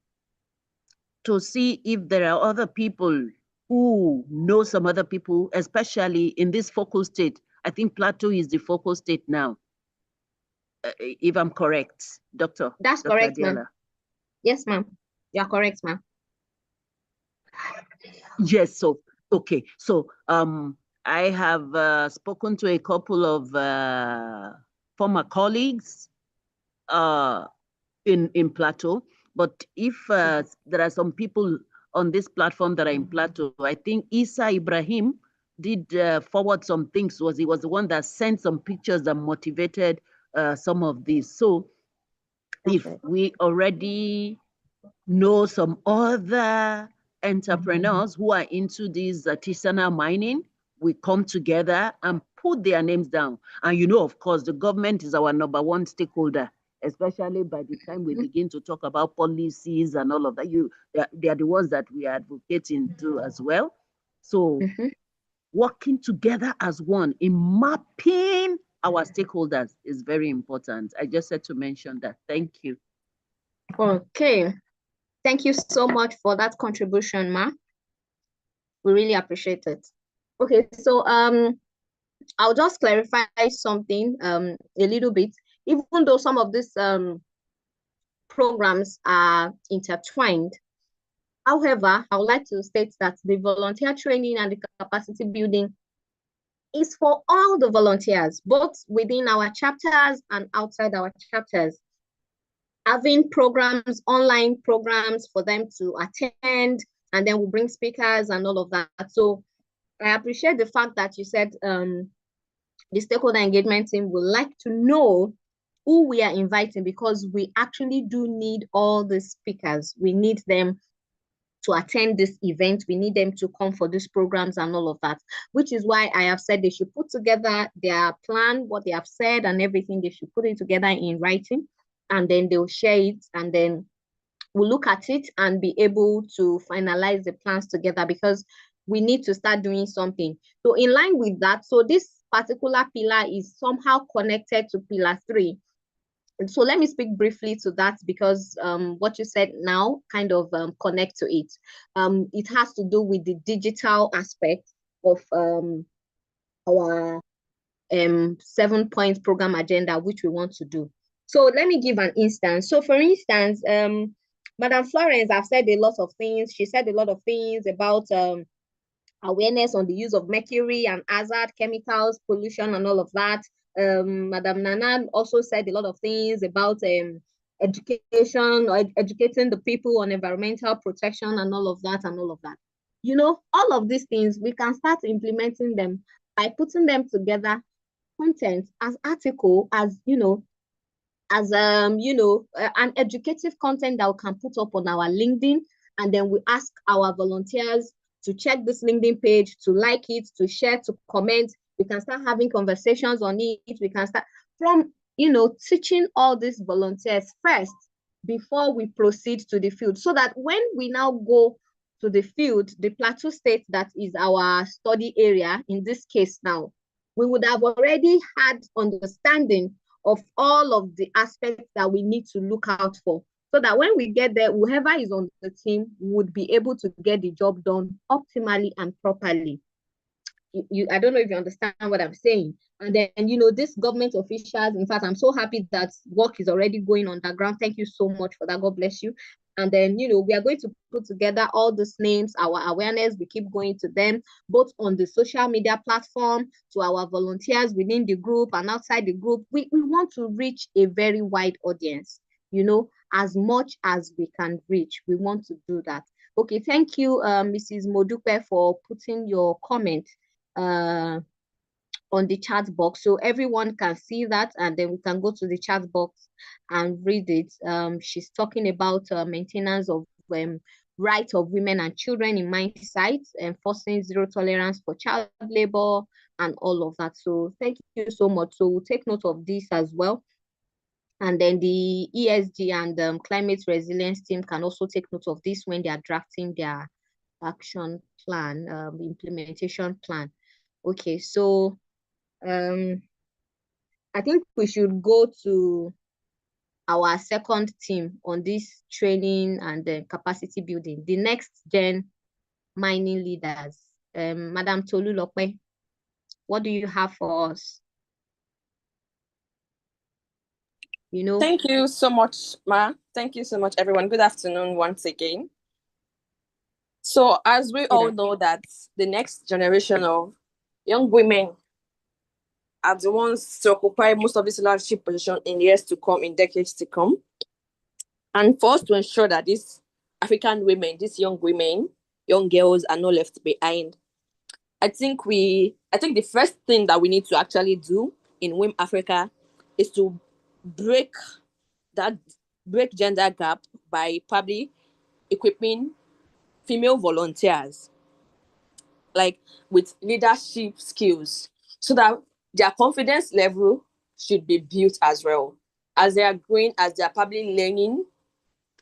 to see if there are other people who know some other people, especially in this focal state. I think Plateau is the focal state now, if I'm correct, Doctor. That's Dr. correct, ma'am. Yes, ma'am. You're correct, ma'am. Yes, so, okay. So I have spoken to a couple of former colleagues in Plateau, but if there are some people on this platform that are in Plateau, I think Isa Ibrahim did forward some things. He was the one that sent some pictures that motivated some of these. So if we already know some other entrepreneurs who are into this artisanal mining, we come together and put their names down. And of course, the government is our number one stakeholder, especially by the time we begin to talk about policies and all of that. They are the ones that we are advocating to as well. So working together as one in mapping our stakeholders is very important. I just had to mention that. Thank you. Okay. Thank you so much for that contribution, Ma. We really appreciate it. Okay, so I'll just clarify something a little bit. Even though some of these programs are intertwined, however, I would like to state that the volunteer training and the capacity building is for all the volunteers, both within our chapters and outside our chapters. Having programs, online programs for them to attend, and then we'll bring speakers and all of that. So I appreciate the fact that you said the stakeholder engagement team would like to know who we are inviting, because we actually do need all the speakers. We need them to attend this event. We need them to come for these programs and all of that, which is why I have said they should put together their plan, what they have said and everything. They should put it together in writing, and then they'll share it, and then we'll look at it and be able to finalize the plans together, because we need to start doing something. So in line with that, so this particular pillar is somehow connected to pillar 3. And so let me speak briefly to that, because what you said now kind of connect to it. It has to do with the digital aspect of our 7-point program agenda, which we want to do. So let me give an instance. So for instance, Madam Florence have said a lot of things. She said a lot of things about awareness on the use of mercury and hazard chemicals, pollution, and all of that. Madam Nana also said a lot of things about education, or educating the people on environmental protection and all of that and all of that. You know, all of these things, we can start implementing them by putting them together, content as article, as, you know, as an educative content that we can put up on our LinkedIn, and then we ask our volunteers to check this LinkedIn page, to like it, to share, to comment. We can start having conversations on it. We can start from, you know, teaching all these volunteers first before we proceed to the field, so that when we now go to the field, the Plateau State, that is our study area in this case now, we would have already had understanding of all of the aspects that we need to look out for, so that when we get there, whoever is on the team would be able to get the job done optimally and properly. I don't know if you understand what I'm saying. And then, you know, this government officials, in fact, I'm so happy that work is already going underground. Thank you so much for that. God bless you. And then, you know, we are going to put together all these names, our awareness. We keep going to them, both on the social media platform, to our volunteers within the group and outside the group. We want to reach a very wide audience, you know, as much as we can reach. We want to do that. Okay, thank you, Mrs. Modupe, for putting your comment on the chat box, so everyone can see that, and then we can go to the chat box and read it. She's talking about maintenance of rights of women and children in mine sites, enforcing zero tolerance for child labor and all of that. So thank you so much. So we'll take note of this as well. And then the ESG and climate resilience team can also take note of this when they are drafting their action plan, implementation plan. Okay, so I think we should go to our second team on this training and capacity building, the next gen mining leaders. Madam Tolu Lokwe, what do you have for us? You know. Thank you so much, Ma. Thank you so much, everyone. Good afternoon once again. So as we all know that the next generation of young women are the ones to occupy most of this leadership position in years to come, in decades to come. And for us to ensure that these African women, these young women, young girls are not left behind, I think the first thing that we need to actually do in WiM-Africa is to break gender gap by probably equipping female volunteers like with leadership skills, so that their confidence level should be built as well as they are growing, as they are probably learning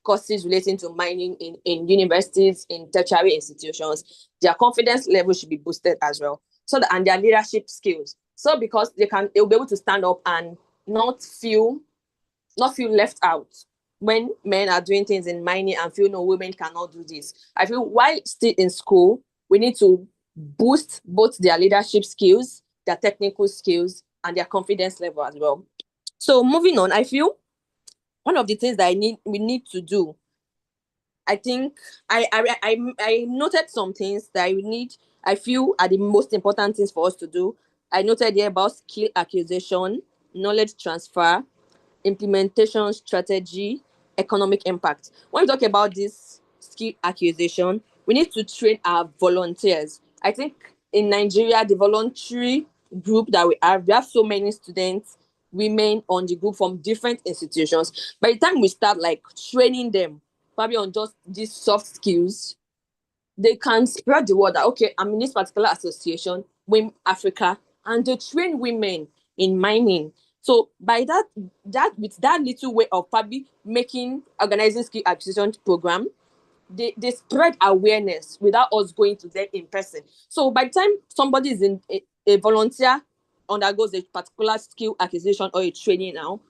courses relating to mining in universities, in tertiary institutions. Their confidence level should be boosted as well, so that, and their leadership skills, so because they'll be able to stand up and not feel left out when men are doing things in mining and feel no, women cannot do this. I feel while still in school, we need to boost both their leadership skills, their technical skills, and their confidence level as well. So moving on, I feel one of the things that we need to do, I think I noted some things that I feel are the most important things for us to do. I noted here about skill acquisition, knowledge transfer, implementation strategy, economic impact. When we talk about this skill acquisition, we need to train our volunteers. I think in Nigeria, the voluntary group that we have so many students, women on the group from different institutions. By the time we start like training them, probably on just these soft skills, they can spread the word that, okay, I'm in this particular association, WiM-Africa, and they train women in mining. So by that with that little way of probably organizing skill acquisition program, they spread awareness without us going to them in person. So by the time somebody is in a volunteer undergoes a particular skill acquisition or a training now,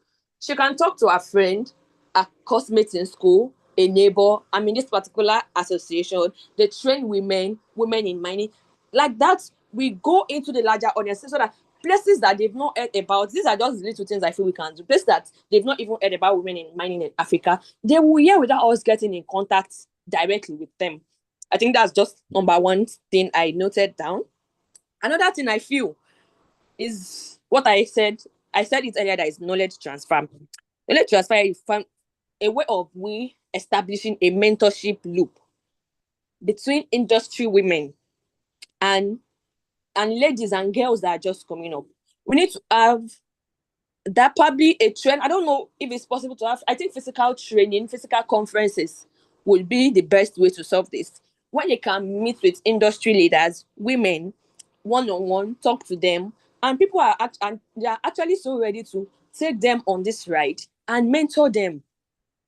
she can talk to her friend, a classmate in school, a neighbor. I mean, this particular association, they train women in mining. Like that, we go into the larger audience so that places that they've not heard about, these are just little things I feel we can do. Places that they've not even heard about women in mining in Africa, they will hear without us getting in contact directly with them. I think that's just number one thing I noted down. Another thing I feel is what I said it earlier, that is knowledge transfer. Knowledge transfer is a way of we establishing a mentorship loop between industry women and ladies and girls that are just coming up. We need to have that, probably a trend. I don't know if it's possible to have. I think physical training, physical conferences would be the best way to solve this. When you can meet with industry leaders, women, one-on-one, talk to them, and people are and they are actually so ready to take them on this ride and mentor them.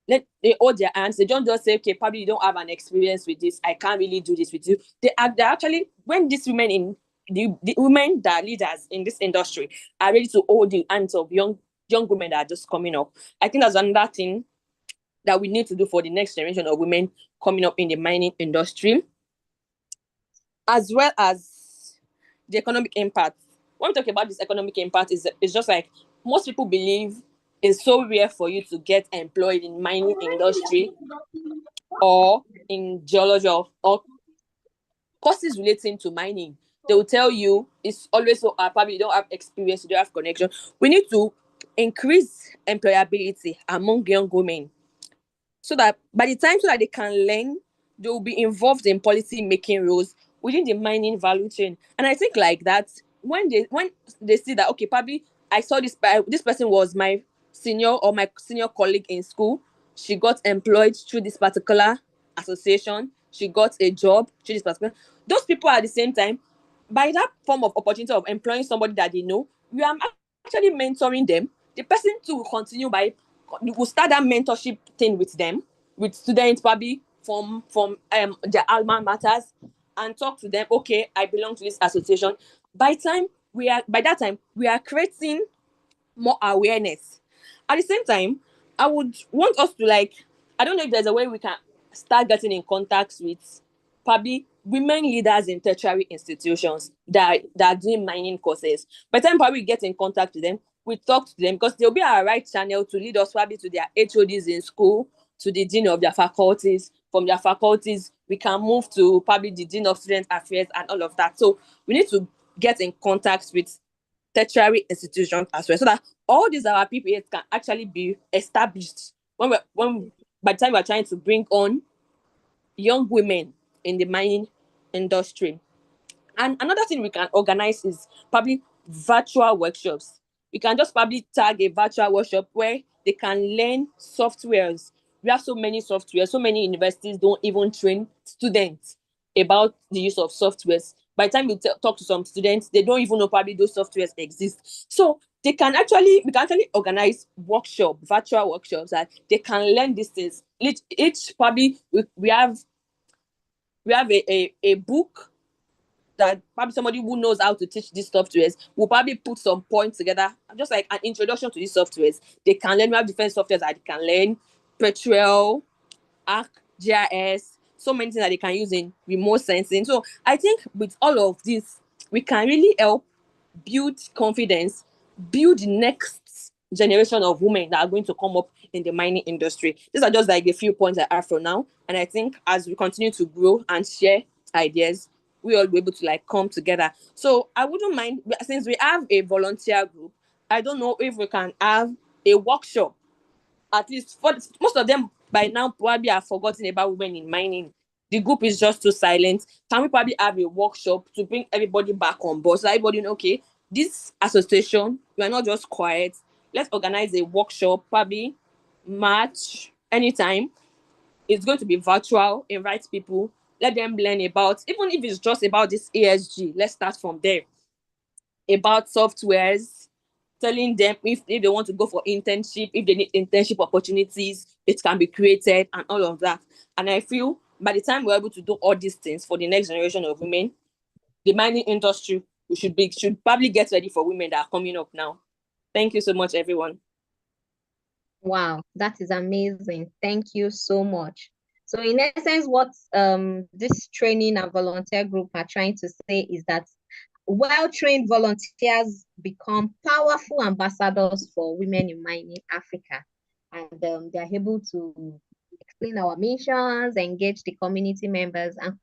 They hold their hands. They don't just say, okay, probably you don't have an experience with this, I can't really do this with you. They're actually, when these women in the women that are leaders in this industry are ready to hold the hands of young women that are just coming up. I think that's another thing that we need to do for the next generation of women coming up in the mining industry, as well as the economic impact. When we talk about this economic impact, it's just like most people believe it's so rare for you to get employed in mining industry or in geology or courses relating to mining. They will tell you it's always so probably you don't have experience, you don't have connection. We need to increase employability among young women so that by the time so that they can learn, they will be involved in policy making roles within the mining value chain. And I think like that, when they see that, okay, probably I saw this person was my senior or my senior colleague in school, she got employed through this particular association, she got a job through this particular. Those people at the same time, by that form of opportunity of employing somebody that they know, we are actually mentoring them. The person too will continue by, will start that mentorship thing with them, with students probably from their alma maters, and talk to them. Okay, I belong to this association. By that time we are creating more awareness. At the same time, I would want us to, like, I don't know if there's a way we can start getting in contact with probably women leaders in tertiary institutions that are doing mining courses. By the time probably we get in contact with them, we talk to them, because they'll be our right channel to lead us probably to their HODs in school, to the dean of their faculties. From their faculties, we can move to probably the dean of student affairs and all of that. So we need to get in contact with tertiary institutions as well, so that all these our PPAs can actually be established when by the time we're trying to bring on young women in the mining industry. And another thing we can organize is probably virtual workshops. We can just probably tag a virtual workshop where they can learn softwares. We have so many softwares, so many universities don't even train students about the use of softwares. By the time you talk to some students, they don't even know probably those softwares exist. So we can actually organize virtual workshops that they can learn these things. Each probably we have a book that probably somebody who knows how to teach these softwares will probably put some points together, just like an introduction to these softwares. They can learn. We have different softwares that they can learn: Petrel, Arc, GIS, so many things that they can use in remote sensing. So I think with all of this, we can really help build confidence, build the next generation of women that are going to come up in the mining industry. These are just like a few points I have for now. And I think as we continue to grow and share ideas, we all be able to like come together. So I wouldn't mind, since we have a volunteer group, I don't know if we can have a workshop. At least for most of them by now probably have forgotten about women in mining. The group is just too silent. Can we probably have a workshop to bring everybody back on board, so everybody know, okay, this association, we are not just quiet. Let's organize a workshop, probably March, anytime. It's going to be virtual. Invite people, let them learn about, even if it's just about this ESG, let's start from there. About softwares, telling them if they want to go for internship, if they need internship opportunities, it can be created and all of that. And I feel by the time we're able to do all these things for the next generation of women, the mining industry should probably get ready for women that are coming up now. Thank you so much, everyone. Wow, that is amazing. Thank you so much. So in essence, what this training and volunteer group are trying to say is that well-trained volunteers become powerful ambassadors for women in mining Africa. And they're able to explain our missions, engage the community members, and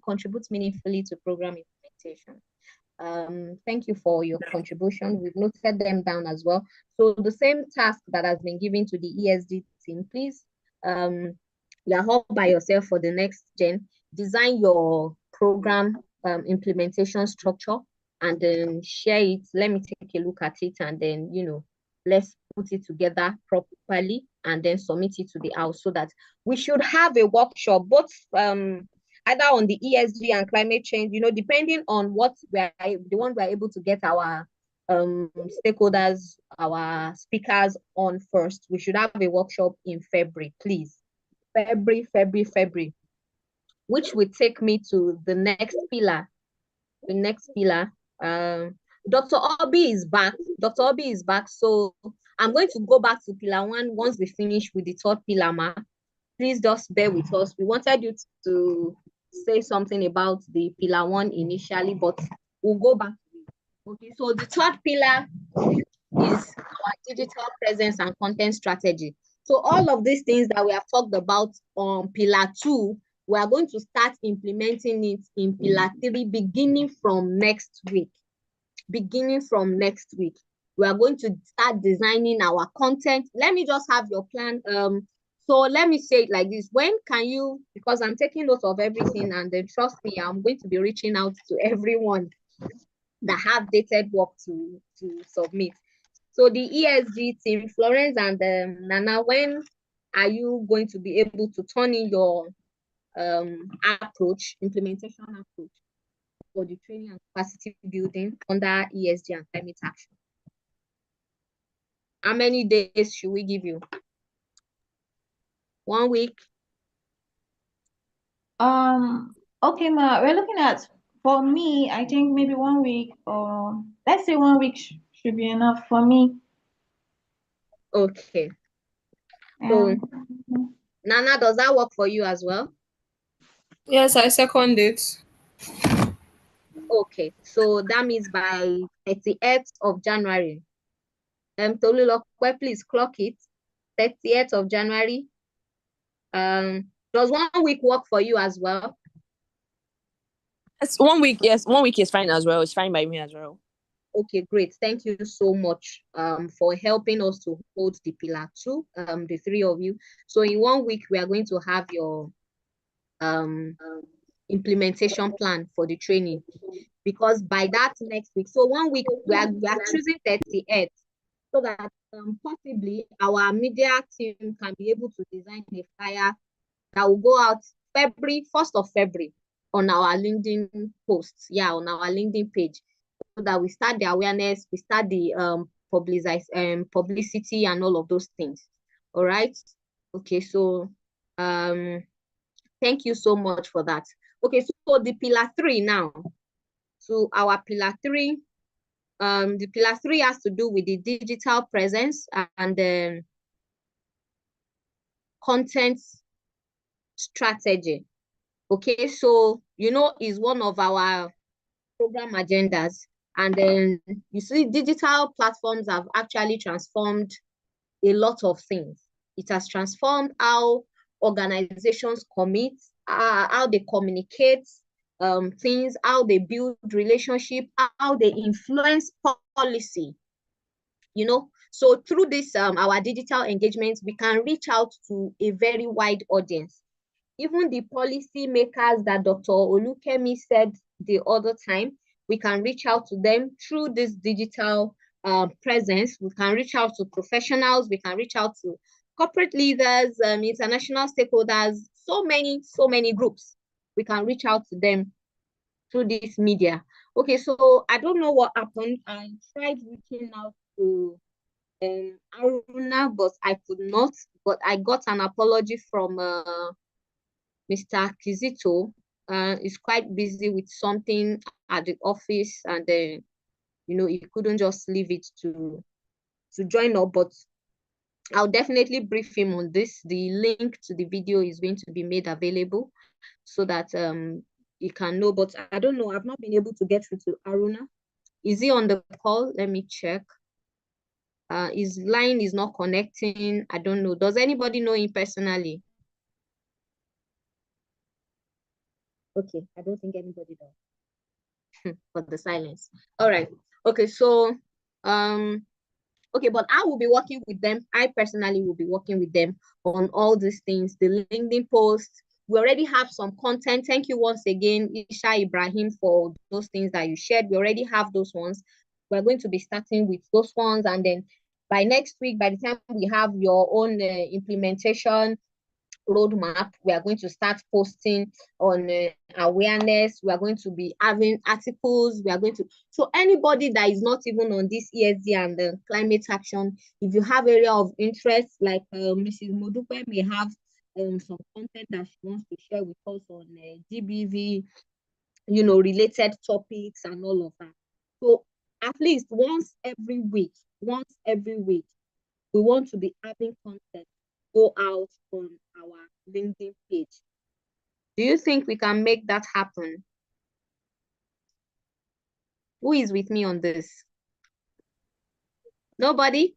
contribute meaningfully to program implementation. Thank you for your contribution. We've noted them down as well. So the same task that has been given to the ESG team, please, you're all by yourself for the next gen. Design your program implementation structure and then share it. Let me take a look at it and then, let's put it together properly and then submit it to the house so that we should have a workshop, both either on the ESG and climate change, depending on what we're able to get our stakeholders, our speakers on first. We should have a workshop in February, please. February, which will take me to the next pillar. The next pillar. Dr. Obi is back. Dr. Obi is back. So I'm going to go back to pillar 1 once we finish with the third pillar, ma. Please just bear with us. We wanted you to say something about the pillar 1 initially, but we'll go back. Okay, so the third pillar is our digital presence and content strategy. So all of these things that we have talked about on pillar 2, we are going to start implementing it in pillar 3 beginning from next week. We are going to start designing our content. Let me just have your plan. So let me say it like this. When can you, because I'm taking note of everything, and then trust me, I'm going to be reaching out to everyone that have dated work to submit. So the ESG team, Florence and Nana, when are you going to be able to turn in your implementation approach for the training and capacity building under ESG and climate action? How many days should we give you? 1 week? Okay, ma, we're looking at, for me, I think maybe 1 week, or let's say 1 week should be enough for me. Okay. So, Nana, does that work for you as well? Yes, I second it. Okay, so that means by 30th of January. Tolulope, please clock it. 30th of January. Does 1 week work for you as well? It's 1 week, yes. 1 week is fine as well. It's fine by me as well. Okay, great. Thank you so much for helping us to hold the pillar 2, the 3 of you. So in 1 week, we are going to have your implementation plan for the training, because by that next week, so 1 week, we are choosing 38th, so that possibly our media team can be able to design a flyer that will go out February, 1st of February on our LinkedIn posts, on our LinkedIn page, so that we start the awareness, we start the publicity and all of those things. All right. Okay, so thank you so much for that. Okay, so the pillar 3 now. So our pillar 3, the pillar 3 has to do with the digital presence and the content strategy. Okay, so is one of our program agendas. And then you see, digital platforms have actually transformed a lot of things. It has transformed how organizations commit, how they communicate things, how they build relationship, how they influence policy. So through this, our digital engagements, we can reach out to a very wide audience. Even the policy makers that Dr. Olukemi said the other time, we can reach out to them through this digital presence. We can reach out to professionals, we can reach out to corporate leaders, international stakeholders, so many groups. We can reach out to them through this media. Okay, so I don't know what happened. I tried reaching out to Aruna, but I could not. But I got an apology from Mr. Kizito is quite busy with something at the office, and he couldn't just leave it to join up, but I'll definitely brief him on this. The link to the video is going to be made available so that he can know. But I don't know, I've not been able to get through to Aruna. Is he on the call? Let me check. His line is not connecting. I don't know. Does anybody know him personally? Okay, I don't think anybody does. For the silence. All right. Okay, so okay, but I will be working with them. I personally will be working with them on all these things, the LinkedIn posts. We already have some content. Thank you once again, Isha Ibrahim, for those things that you shared. We already have those ones. We're going to be starting with those ones. And then by next week, by the time we have your own implementation roadmap, we are going to start posting on awareness. We are going to be having articles. We are going to, so anybody that is not even on this ESG and climate action, if you have area of interest, like Mrs. Modupe may have some content that she wants to share with us on GBV, related topics and all of that. So at least once every week, we want to be having content go out on our LinkedIn page. Do you think we can make that happen? Who is with me on this? Nobody?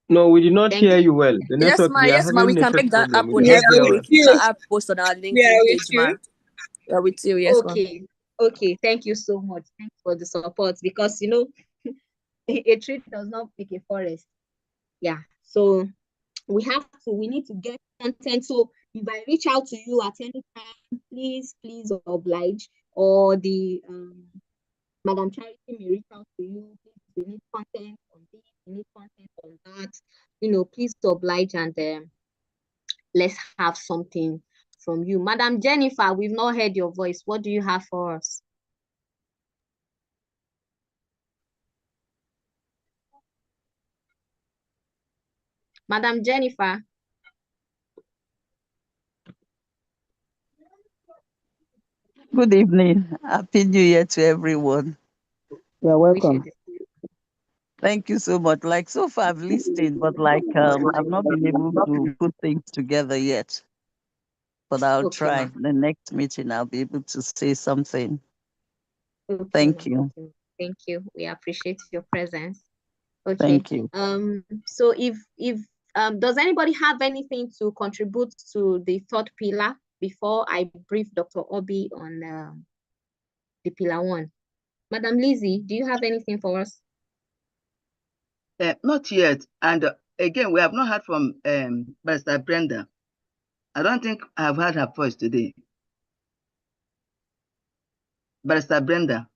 No, we did not hear you well. The Yes, network, ma. we are Yes, ma. having We can network make that problem. We happen did not every hear week. well. We can post on our LinkedIn page, ma. We are with you. Yes, okay. Okay. Thank you so much. Thanks for the support, because a tree does not make a forest. Yeah. So we need to get content. So if I reach out to you at any time, please oblige, or the Madam Charity may reach out to you. Please, we need content on this, we need content on that. Please oblige, and let's have something from you. Madam Jennifer, we've not heard your voice. What do you have for us? Madam Jennifer. Good evening. Happy New Year to everyone. You're welcome. Thank you so much. Like, so far I've listened, but I've not been able to put things together yet. But I'll try. The next meeting I'll be able to say something. Okay, thank you. Okay. Thank you. We appreciate your presence. Okay. Thank you. So if does anybody have anything to contribute to the third pillar before I brief Dr. Obi on the pillar one? Madam Lizzie, do you have anything for us? Not yet. And again, we have not heard from Barrister Brenda. I don't think I've heard her voice today. Barrister Brenda.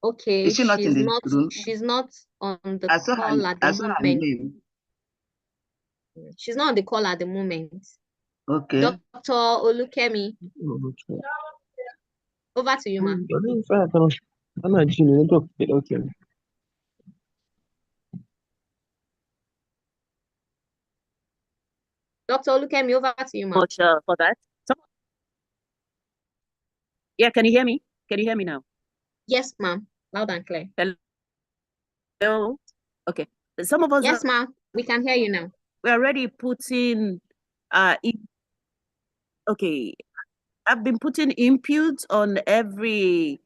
Okay, is she not in the room? She's not on the call at I the saw her moment. name. She's not on the call at the moment. Okay. Dr. Olukemi. Over to you, ma'am. Okay. Dr. Olukemi, over to you, ma'am. Much for that. Yeah, can you hear me? Can you hear me now? Yes, ma'am. Loud and clear. Hello? Okay. Some of us... Yes, ma'am. We can hear you now. We're already putting... okay. I've been putting inputs on every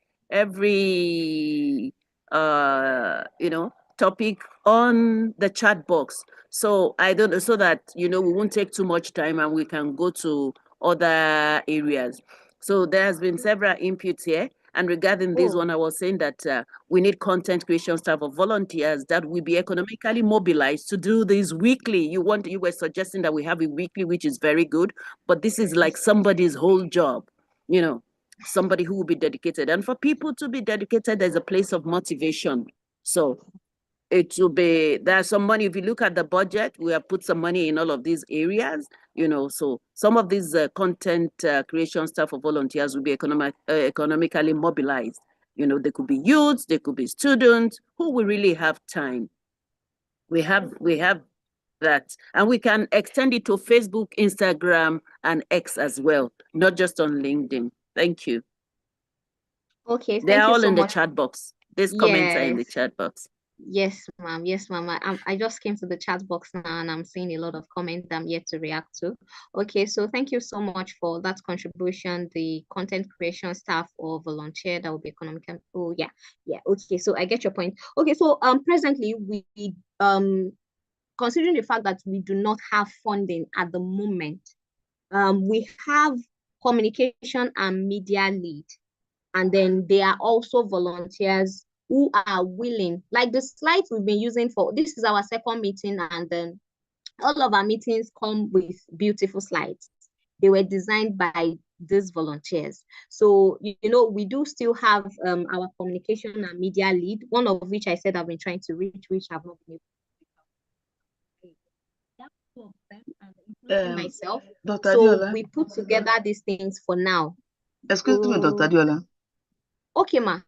topic on the chat box. So I don't know, so that we won't take too much time and we can go to other areas. So there has been several inputs here. And regarding this one, I was saying that we need content creation staff of volunteers that will be economically mobilized to do this weekly. You were suggesting that we have it weekly, which is very good, but this is like somebody's whole job, somebody who will be dedicated. And for people to be dedicated, there's a place of motivation. So it will be, there's some money. If you look at the budget, we have put some money in all of these areas, so some of these content creation staff for volunteers will be economically mobilized. They could be youths, they could be students who will really have time. We have that. And we can extend it to Facebook, Instagram, and X as well, not just on LinkedIn. Thank you. Okay, They're thank you all so in the much. chat box. These comments are in the Yes. chat box. Yes, ma'am. Yes, ma'am. I just came to the chat box now and I'm seeing a lot of comments I'm yet to react to. Okay, so thank you so much for that contribution. The content creation staff or volunteer that will be economic. Oh, yeah. Yeah. Okay, so I get your point. Okay, so presently we considering the fact that we do not have funding at the moment, we have communication and media lead. And then there are also volunteers who are willing, like the slides we've been using for, this is our second meeting, and then all of our meetings come with beautiful slides. They were designed by these volunteers. So, you know, we do still have our communication and media lead, one of which I said I've been trying to reach, which I've not been able to. Myself. Dr. So Adiola. we put together these things for now. Excuse me, Dr. Adiola. Okay, ma.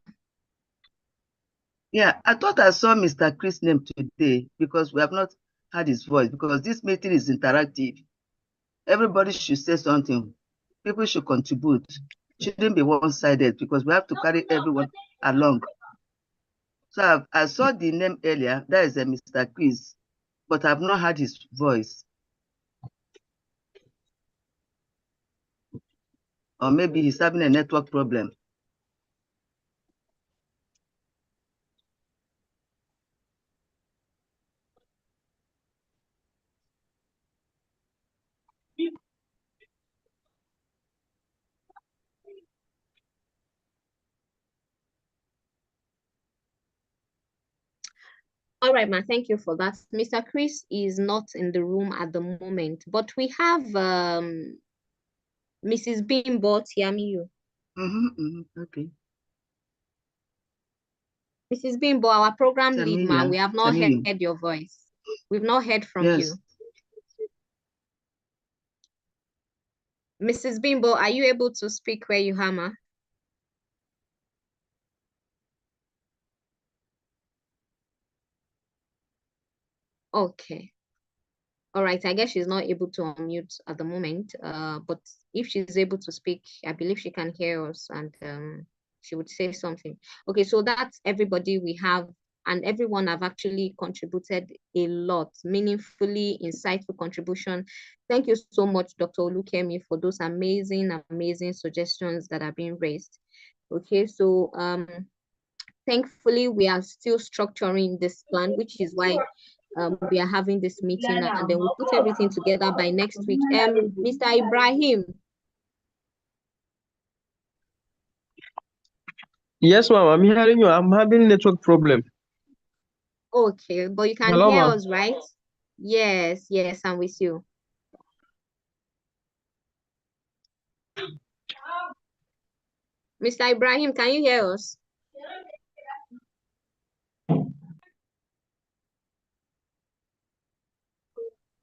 Yeah, I thought I saw Mr. Chris' name today because we have not heard his voice, because this meeting is interactive. Everybody should say something. People should contribute. Shouldn't be one-sided because we have to carry everyone along. So I saw the name earlier, that is a Mr. Chris, but I've not heard his voice. Or maybe he's having a network problem. All right, ma, thank you for that. Mr. Chris is not in the room at the moment, but we have Mrs. Bimbo Tiamiyu. Okay. Mrs. Bimbo, our program lead, ma, Tamiya, we have not Tamiyu. heard your voice. We've not heard from Yes. you. Mrs. Bimbo, are you able to speak where you are, ma? Okay. All right, I guess she's not able to unmute at the moment, but if she's able to speak, I believe she can hear us and she would say something. Okay, so that's everybody we have, and everyone have actually contributed a lot, meaningfully insightful contribution. Thank you so much, Dr. Olukemi, for those amazing, amazing suggestions that are being raised. Okay, so thankfully, we are still structuring this plan, which is why we are having this meeting, and then we'll put everything together by next week. Mr. Ibrahim. Yes, ma'am, I'm hearing you. I'm having network problem. Okay, but you can Hello, hear ma'am. us, right? Yes, yes, I'm with you. Mr. Ibrahim, can you hear us?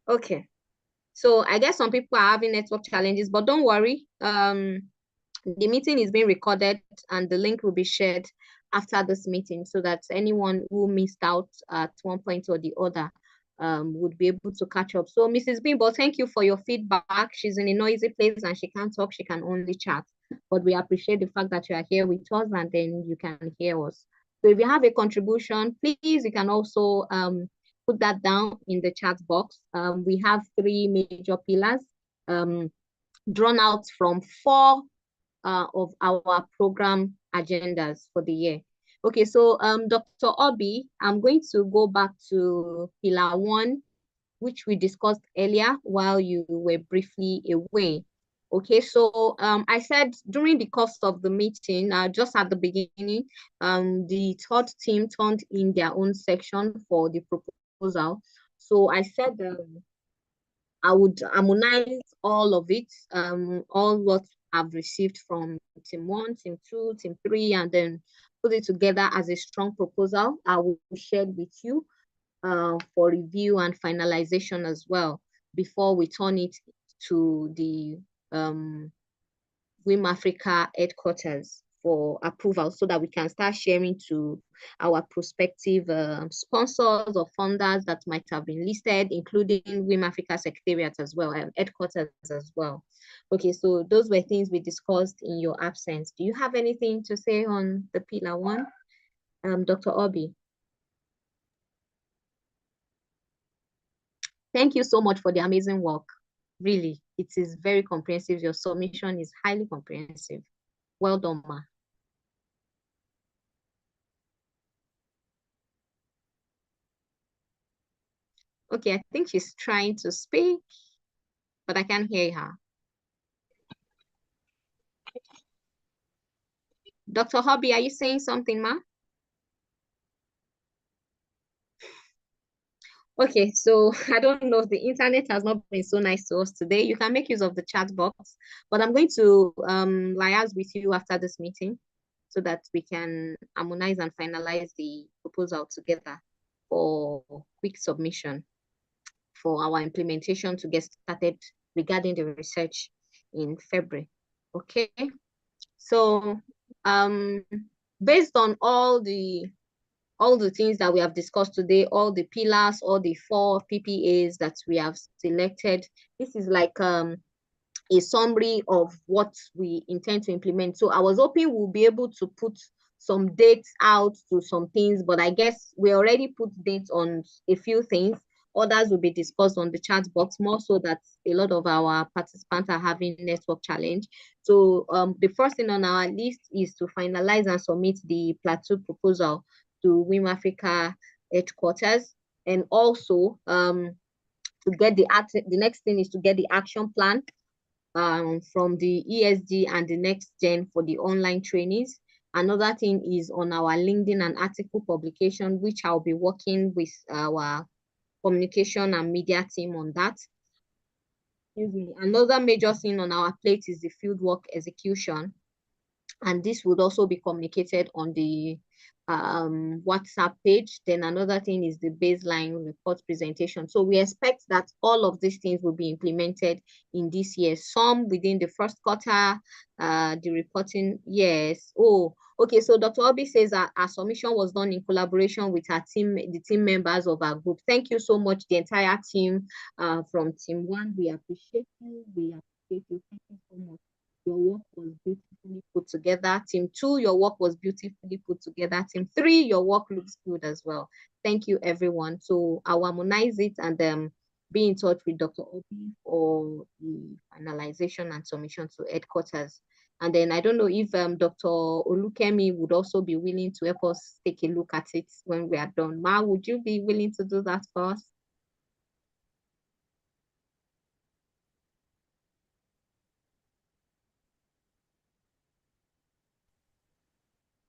Okay. So I guess some people are having network challenges, but don't worry. The meeting is being recorded and the link will be shared after this meeting so that anyone who missed out at one point or the other would be able to catch up. So Mrs. Bimbo, thank you for your feedback. She's in a noisy place and she can't talk, she can only chat. But we appreciate the fact that you are here with us and then you can hear us. So if you have a contribution, please, you can also put that down in the chat box. We have 3 major pillars drawn out from 4 of our program agendas for the year. Okay, so Dr. Obi, I'm going to go back to pillar 1, which we discussed earlier while you were briefly away. Okay, so I said during the course of the meeting, just at the beginning, the third team turned in their own section for the proposal. So I said I would harmonize all of it, all what I've received from team 1, team 2, team 3, and then put it together as a strong proposal. I will share it with you for review and finalization as well before we turn it to the WiM-Africa headquarters for approval so that we can start sharing to our prospective sponsors or funders that might have been listed, including WiM-Africa Secretariat as well, and headquarters as well. Okay, so those were things we discussed in your absence. Do you have anything to say on the pillar one, Dr. Obi? Thank you so much for the amazing work. Really, it is very comprehensive. Your submission is highly comprehensive. Well done, Ma. Okay, I think she's trying to speak, but I can't hear her. Dr. Hobby, are you saying something, Ma? Okay, so I don't know, the internet has not been so nice to us today. You can make use of the chat box, but I'm going to liaise with you after this meeting so that we can harmonize and finalize the proposal together for quick submission for our implementation to get started regarding the research in February. Okay, so based on all the things that we have discussed today, all the pillars, all the 4 PPAs that we have selected, this is like a summary of what we intend to implement. So I was hoping we'll be able to put some dates out to some things, but I guess we already put dates on a few things. Others will be discussed on the chat box, more so that a lot of our participants are having network challenge. So the first thing on our list is to finalize and submit the plateau proposal to WiM-Africa headquarters, and also to get the next thing is to get the action plan from the ESG and the next gen for the online trainees. Another thing is on our LinkedIn and article publication, which I'll be working with our communication and media team on that. Excuse me. Another major thing on our plate is the fieldwork execution, and this would also be communicated on the WhatsApp page. Then another thing is the baseline report presentation. So we expect that all of these things will be implemented in this year, some within the first quarter, the reporting, yes. Oh, okay, so Dr. Obi says that our submission was done in collaboration with our team, the team members of our group. Thank you so much, the entire team from Team 1. We appreciate you. We appreciate you. Thank you so much. Your work was beautifully put together. Team 2, your work was beautifully put together. Team 3, your work looks good as well. Thank you, everyone. So I'll harmonize it and be in touch with Dr. Obi for the finalization and submission to headquarters. And then I don't know if Dr. Olukemi would also be willing to help us take a look at it when we are done. Ma, would you be willing to do that for us?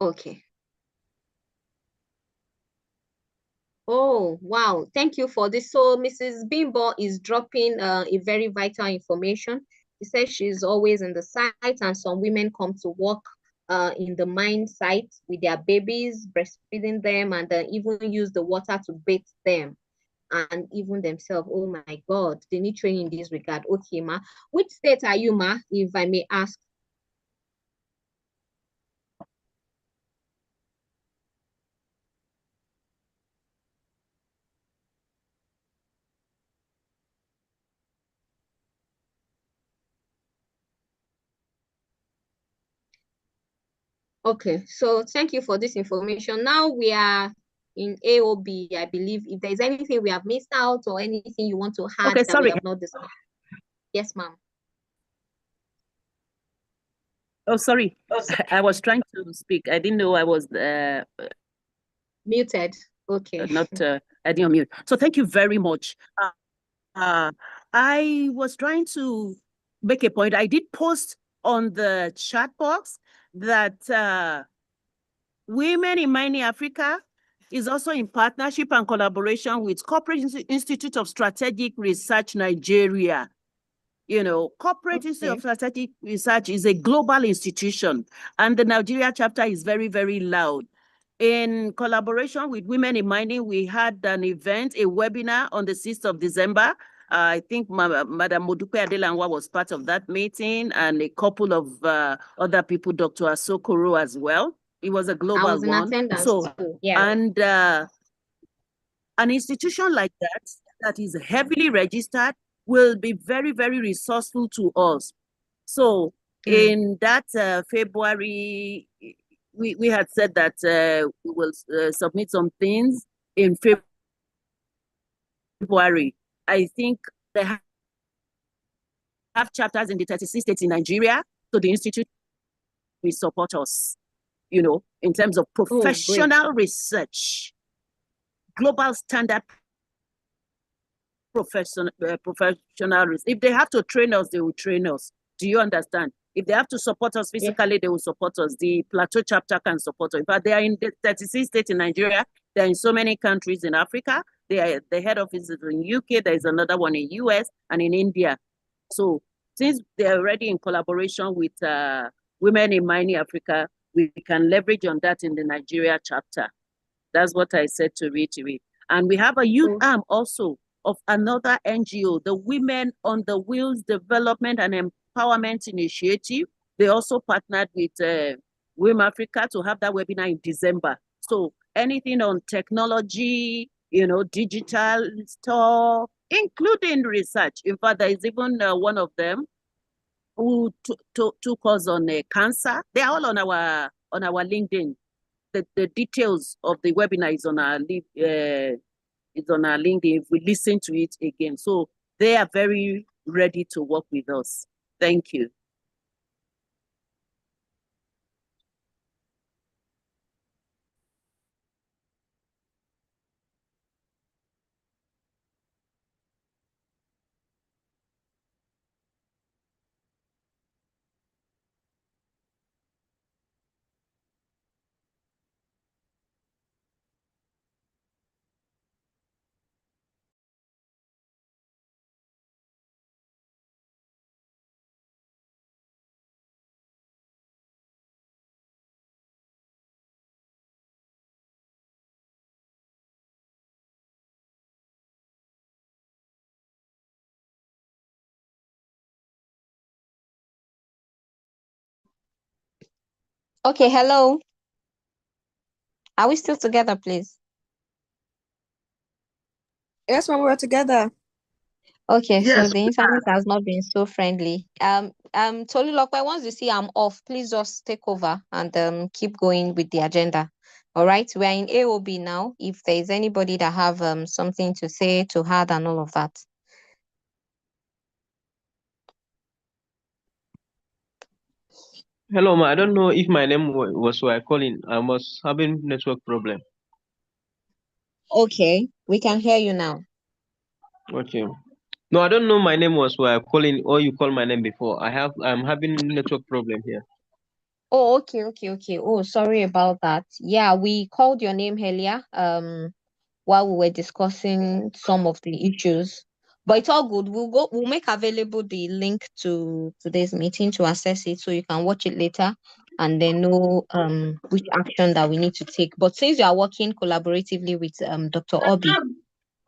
Okay. Oh, wow. Thank you for this. So Mrs. Bimbo is dropping a very vital information. She says she's always in the site, and some women come to work in the mine site with their babies, breastfeeding them, and even use the water to bathe them and even themselves. Oh my God, they need training in this regard. Okay, Ma. Which state are you, Ma, if I may ask? Okay, so thank you for this information. Now we are in AOB, I believe. If there's anything we have missed out or anything you want to add that we have not discussed. Yes, ma'am. Oh, sorry. I was trying to speak. I didn't know I was muted. Okay. I didn't mute. So thank you very much. I was trying to make a point. I did post on the chat box that Women in Mining Africa is also in partnership and collaboration with Corporate Institute of Strategic Research Nigeria. You know, Corporate Institute of Strategic Research is a global institution, and the Nigeria chapter is very, very loud. In collaboration with Women in Mining, we had an event, a webinar on the 6th of December I think Madam Modupe Adelangwa was part of that meeting, and a couple of other people, Dr. Asokoro as well. It was a global I was in one. attendance So, too. Yeah. and an institution like that is heavily registered will be very, very resourceful to us. So in that February, we had said that we will submit some things in February. I think they have chapters in the 36 states in Nigeria, so the institute will support us, you know, in terms of professional research, global standard professional. If they have to train us, they will train us. Do you understand? If they have to support us physically, they will support us. The Plateau chapter can support us. In fact, they are in the 36 states in Nigeria. They're in so many countries in Africa. The head office is in UK. There is another one in US and in India. So since they're already in collaboration with Women in WiM-Africa, we can leverage on that in the Nigeria chapter. That's what I said to reiterate. And we have a youth arm also of another NGO, the Women on the Wheels Development and Empowerment Initiative. They also partnered with WiM-Africa to have that webinar in December. So anything on technology, you know, digital store, including research. In fact, there is even one of them who took us on cancer. They are all on our LinkedIn. The details of the webinar is on our LinkedIn if we listen to it again. So they are very ready to work with us. Thank you. Okay, hello. Are we still together, please? Yes, when we're together. Okay, Yes, so the internet has not been so friendly. Tolulokwe, once you see I'm off, please just take over and keep going with the agenda. All right, we're in AOB now. If there is anybody that have something to say, to add, and all of that. Hello, ma. I don't know if my name was who I calling. I was having network problem. Okay, we can hear you now. Okay. No, I don't know my name was who I calling or you call my name before. I'm having network problem here. Oh, okay. Oh, sorry about that. Yeah, we called your name earlier, while we were discussing some of the issues. But it's all good. We'll make available the link to today's meeting to access it so you can watch it later and then know which action that we need to take. But since you are working collaboratively with Dr. Obi,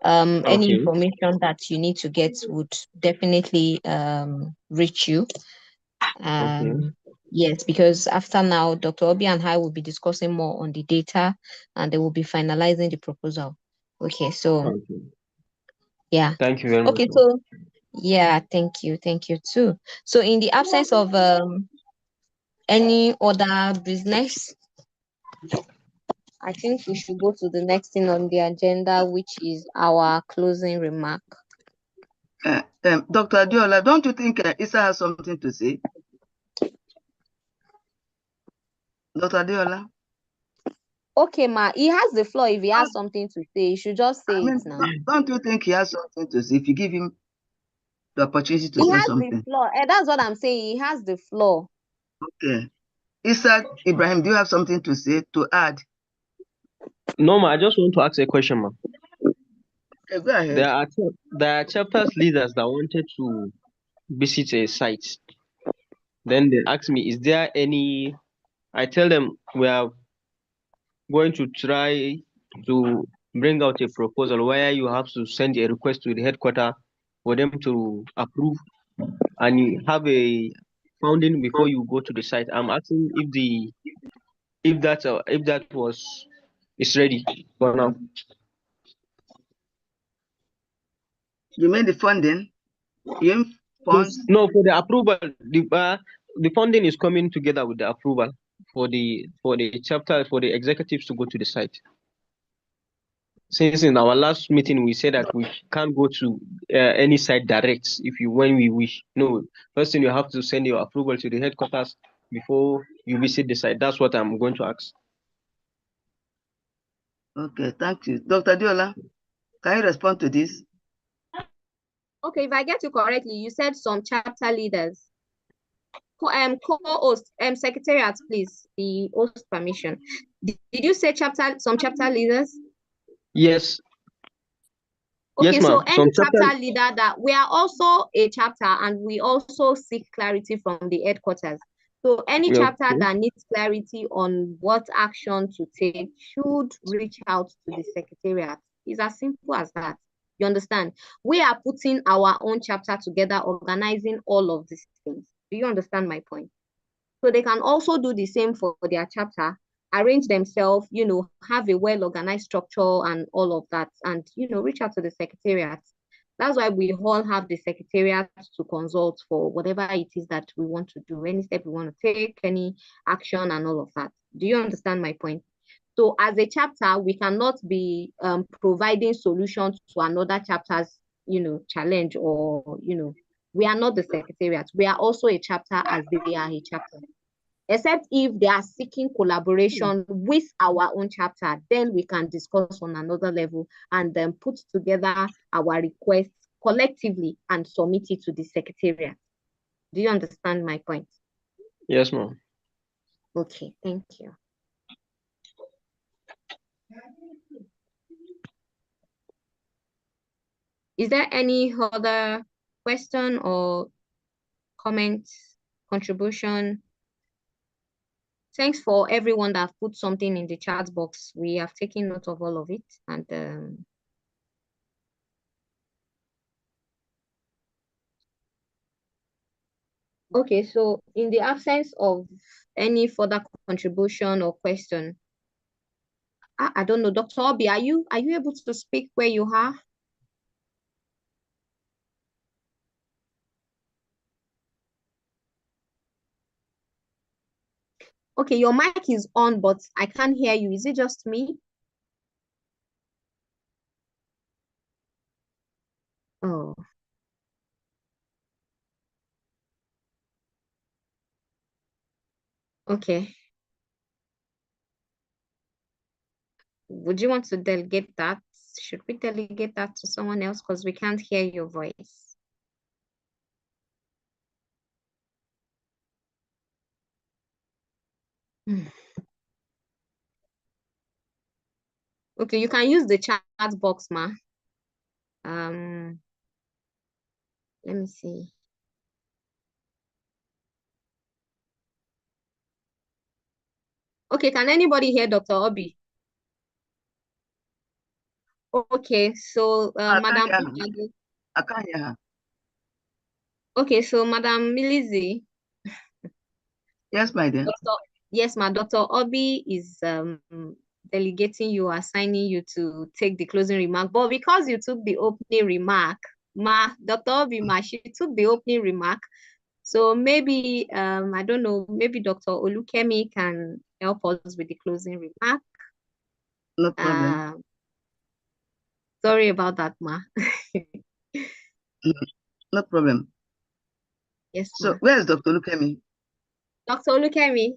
any Okay. information that you need to get would definitely reach you. Okay. Yes, because after now, Dr. Obi and I will be discussing more on the data and they will be finalizing the proposal. Okay, so Okay. yeah. Thank you very much. Okay, so yeah, thank you too. So in the absence of any other business, I think we should go to the next thing on the agenda, which is our closing remark. Dr. Adiola, don't you think Issa has something to say? Dr. Adiola? Okay, ma, he has the floor. If he has something to say, he should just say it now. Don't you think he has something to say if you give him the opportunity to He say has something? the floor. And that's what I'm saying. He has the floor. Okay. Issa Ibrahim, do you have something to say, to add? No, ma, I just want to ask a question, ma. Okay, go ahead. There are chapters leaders that wanted to visit a site. Then they ask me, is there any? I tell them we are going to try to bring out a proposal where you have to send a request to the headquarters for them to approve, and you have a founding before you go to the site. I'm asking if that was is ready for now. You mean the funding? You funds? No, for the approval, the funding is coming together with the approval for the chapter, for the executives to go to the site. Since in our last meeting we said that we can't go to any site direct when we wish. No, first thing you have to send your approval to the headquarters before you visit the site. That's what I'm going to ask. Okay, thank you. Dr. Diola, can you respond to this? Okay, if I get you correctly, you said some chapter leaders. Co-host, secretariat, please, the host permission. Did you say some chapter leaders? Yes. Okay, yes, so ma'am. any chapter leader that we are also a chapter and we also seek clarity from the headquarters. So any chapter that needs clarity on what action to take should reach out to the secretariat. It's as simple as that. You understand? We are putting our own chapter together, organizing all of these things. Do you understand my point? So they can also do the same for their chapter, arrange themselves, have a well-organized structure and all of that, and, reach out to the secretariat. That's why we all have the secretariat to consult for whatever it is that we want to do, any step we want to take, any action and all of that. Do you understand my point? So as a chapter, we cannot be providing solutions to another chapter's, challenge or, we are not the secretariat. We are also a chapter as they are a chapter. Except if they are seeking collaboration with our own chapter, then we can discuss on another level and then put together our requests collectively and submit it to the secretariat. Do you understand my point? Yes, ma'am. Okay, thank you. Is there any other question or comment, contribution? Thanks for everyone that put something in the chat box. We have taken note of all of it. And okay, so in the absence of any further contribution or question, I don't know, Dr. Obi, are you able to speak where you are? Okay, your mic is on, but I can't hear you. Is it just me? Oh. Okay. Would you want to delegate that? Should we delegate that to someone else? Because we can't hear your voice. Okay, you can use the chat box, ma. Let me see. Okay, can anybody hear Dr. Obi? Okay, so Madam. I can't hear her. Okay, so Madam Milizi. Yes, my dear. Yes, my Dr. Obi is delegating you, assigning you to take the closing remark. But because you took the opening remark, Dr. Obi, she took the opening remark. So maybe, I don't know, maybe Dr. Olukemi can help us with the closing remark. No problem. Sorry about that, ma. No problem. Yes, so where is Dr. Olukemi? Dr. Olukemi.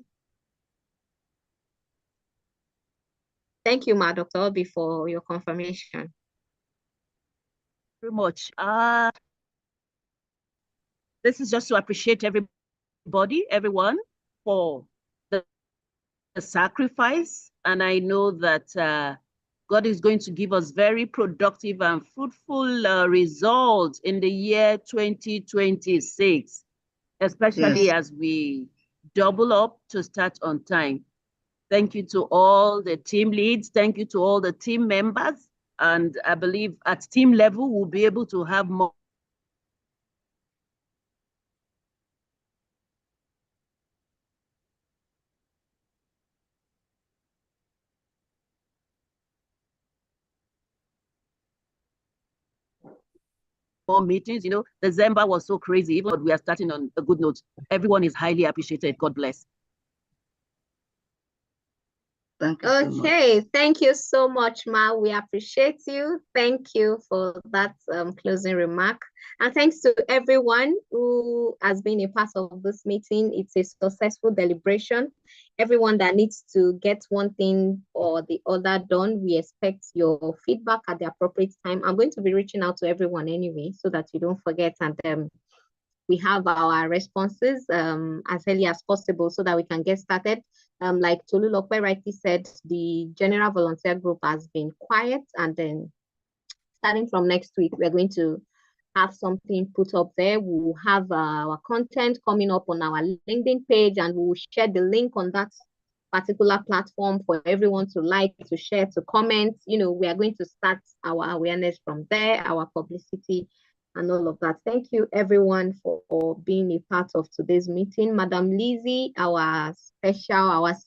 Thank you, ma, Dr. Obi, for your confirmation. Very much. This is just to appreciate everyone for the sacrifice. And I know that God is going to give us very productive and fruitful results in the year 2026, especially as we double up to start on time. Thank you to all the team leads. Thank you to all the team members. And I believe at team level, we'll be able to have more more meetings. You know, December was so crazy, even but we are starting on a good note. Everyone is highly appreciated. God bless. Thank you so much. Okay, thank you so much, Ma. We appreciate you. Thank you for that closing remark. And thanks to everyone who has been a part of this meeting. It's a successful deliberation. Everyone that needs to get one thing or the other done, we expect your feedback at the appropriate time. I'm going to be reaching out to everyone anyway, so that you don't forget, and we have our responses as early as possible so that we can get started. Like Tolu Lokwe rightly said, the general volunteer group has been quiet, and then starting from next week, we're going to have something put up there. We'll have our content coming up on our LinkedIn page, and we'll share the link on that particular platform for everyone to like, to share, to comment. You know, we are going to start our awareness from there, our publicity and all of that. Thank you everyone for being a part of today's meeting. Madam Lizzie, our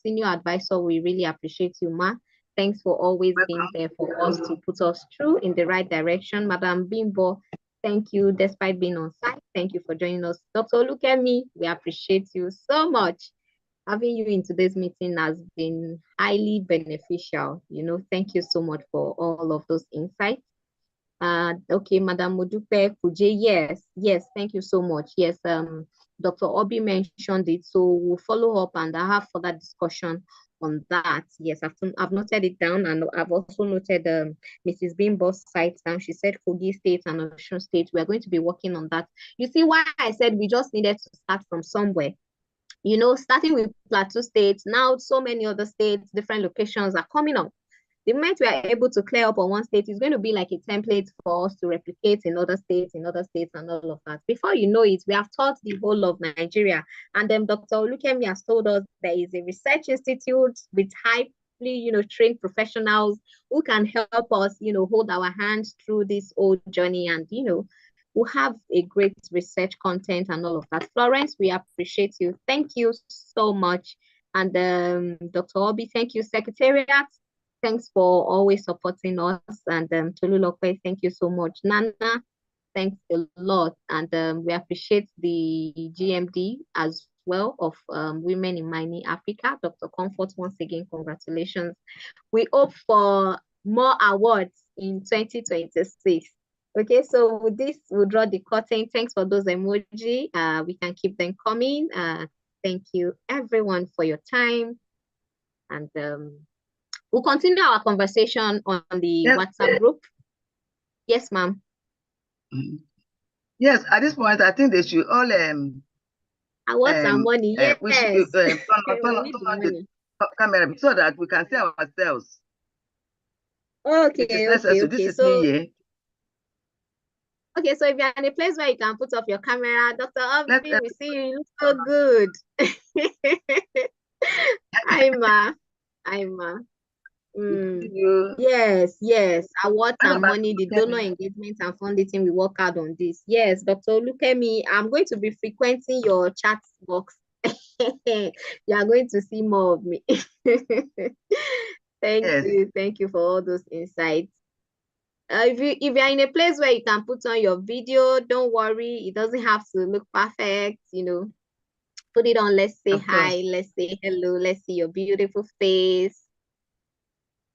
senior advisor, we really appreciate you, Ma. Thanks for always being there for us to put us through in the right direction. Madam Bimbo, thank you despite being on site. Thank you for joining us. Dr. Olukemi, we appreciate you so much. Having you in today's meeting has been highly beneficial. You know, thank you so much for all of those insights. Okay, Madam Modupe Kuje, yes, thank you so much. Yes, Dr. Obi mentioned it, so we'll follow up and I have further discussion on that. Yes, I've noted it down, and I've also noted Mrs. Bimbo's site down. She said Kogi State and Osun State. We are going to be working on that. You see why I said we just needed to start from somewhere. You know, starting with Plateau State, now so many other states, different locations are coming up. The moment we are able to clear up on one state, it's going to be like a template for us to replicate in other states, and all of that. Before you know it, we have taught the whole of Nigeria. And then Dr. Olukemi has told us there is a research institute with highly, you know, trained professionals who can help us, you know, hold our hands through this whole journey, and, you know, we'll have a great research content and all of that. Florence, we appreciate you. Thank you so much. And Dr. Obi, thank you. Secretariat, thanks for always supporting us. And Tolu Lokwe, thank you so much. Nana, thanks a lot. And we appreciate the GMD as well of Women in Mining Africa. Dr. Comfort, once again, congratulations. We hope for more awards in 2026. Okay, so with this, we'll draw the curtain. Thanks for those emoji. We can keep them coming. Thank you everyone for your time. And we'll continue our conversation on the WhatsApp group. Yes, ma'am. Yes, at this point, I think they should all awards and money. Yes. We should turn on the camera so that we can see ourselves. Okay, it is necessary. okay. This is New Year. Okay, so if you're in a place where you can put off your camera, Dr. Obi, we see you. You look so good. Hi, Ma. Yes. Awards and money, the donor engagement and funding, we work hard on this. Yes, Dr. Olukemi, I'm going to be frequenting your chat box. You are going to see more of me. Thank you for all those insights. If you're in a place where you can put on your video, don't worry, it doesn't have to look perfect, you know. Put it on, let's say hi, let's say hello, let's see your beautiful face.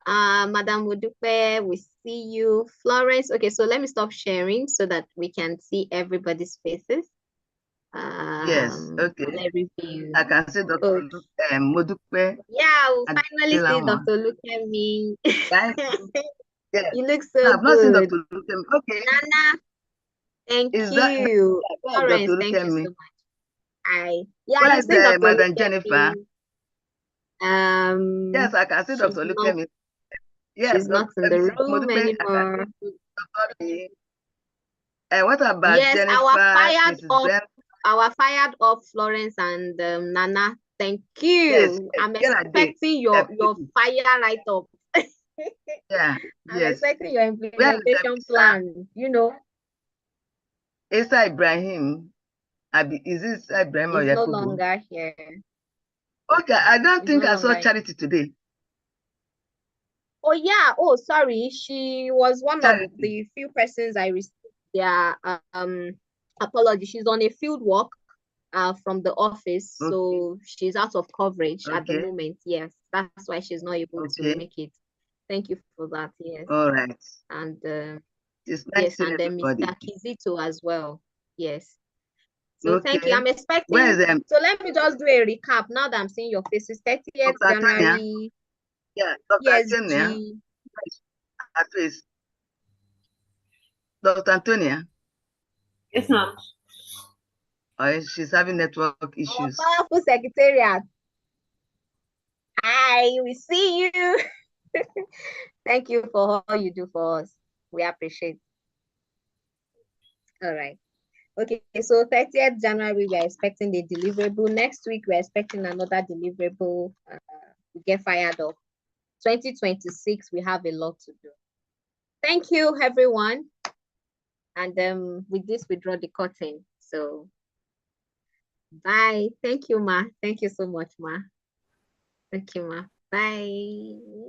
Madam Wodupe, we see you. Florence, okay, so let me stop sharing so that we can see everybody's faces. Yes, okay. I can see Dr. Modupe. Yeah, we'll finally see Dr. Lukemi. Yes. You look so I've not seen Dr. Lukemi. Okay. Nana, thank you. Florence, thank you so much. Where's Madam Jennifer? Yes, I can see Dr. Lukemi. Yes, she's not in the room anymore. What about Jennifer? Our fired up Florence and Nana. Thank you. Yes, I'm expecting your fire light up. Yeah. I'm expecting your implementation plan. You know. Isa Ibrahim. Is this Ibrahim or He's no Yakubu? longer here. Okay, I don't think I saw Charity today. Oh yeah. Oh, sorry. She was one of the few persons I received their apology. She's on a field walk from the office, Okay. so she's out of coverage at the Okay. moment. Yes, that's why she's not able to Okay. make it. Thank you for that. Yes. All right. And It's nice yes, seeing and then everybody. Mr. Kizito as well. Yes. So thank you. Okay. I'm expecting. Where is So let me just do a recap now that I'm seeing your faces. 30th Dr. Antonia? January. Yeah, Dr. Yes, Antonia. G. Her face. Dr. Antonia. Yes, ma'am. Oh, she's having network issues. Powerful secretariat. Hi, we see you. Thank you for all you do for us. We appreciate. All right. Okay, so 30th January, we are expecting the deliverable. Next week, we're expecting another deliverable. We get fired up. 2026, we have a lot to do. Thank you, everyone. And with this, we draw the curtain. So, bye. Thank you, Ma. Thank you so much, Ma. Thank you, Ma. Bye.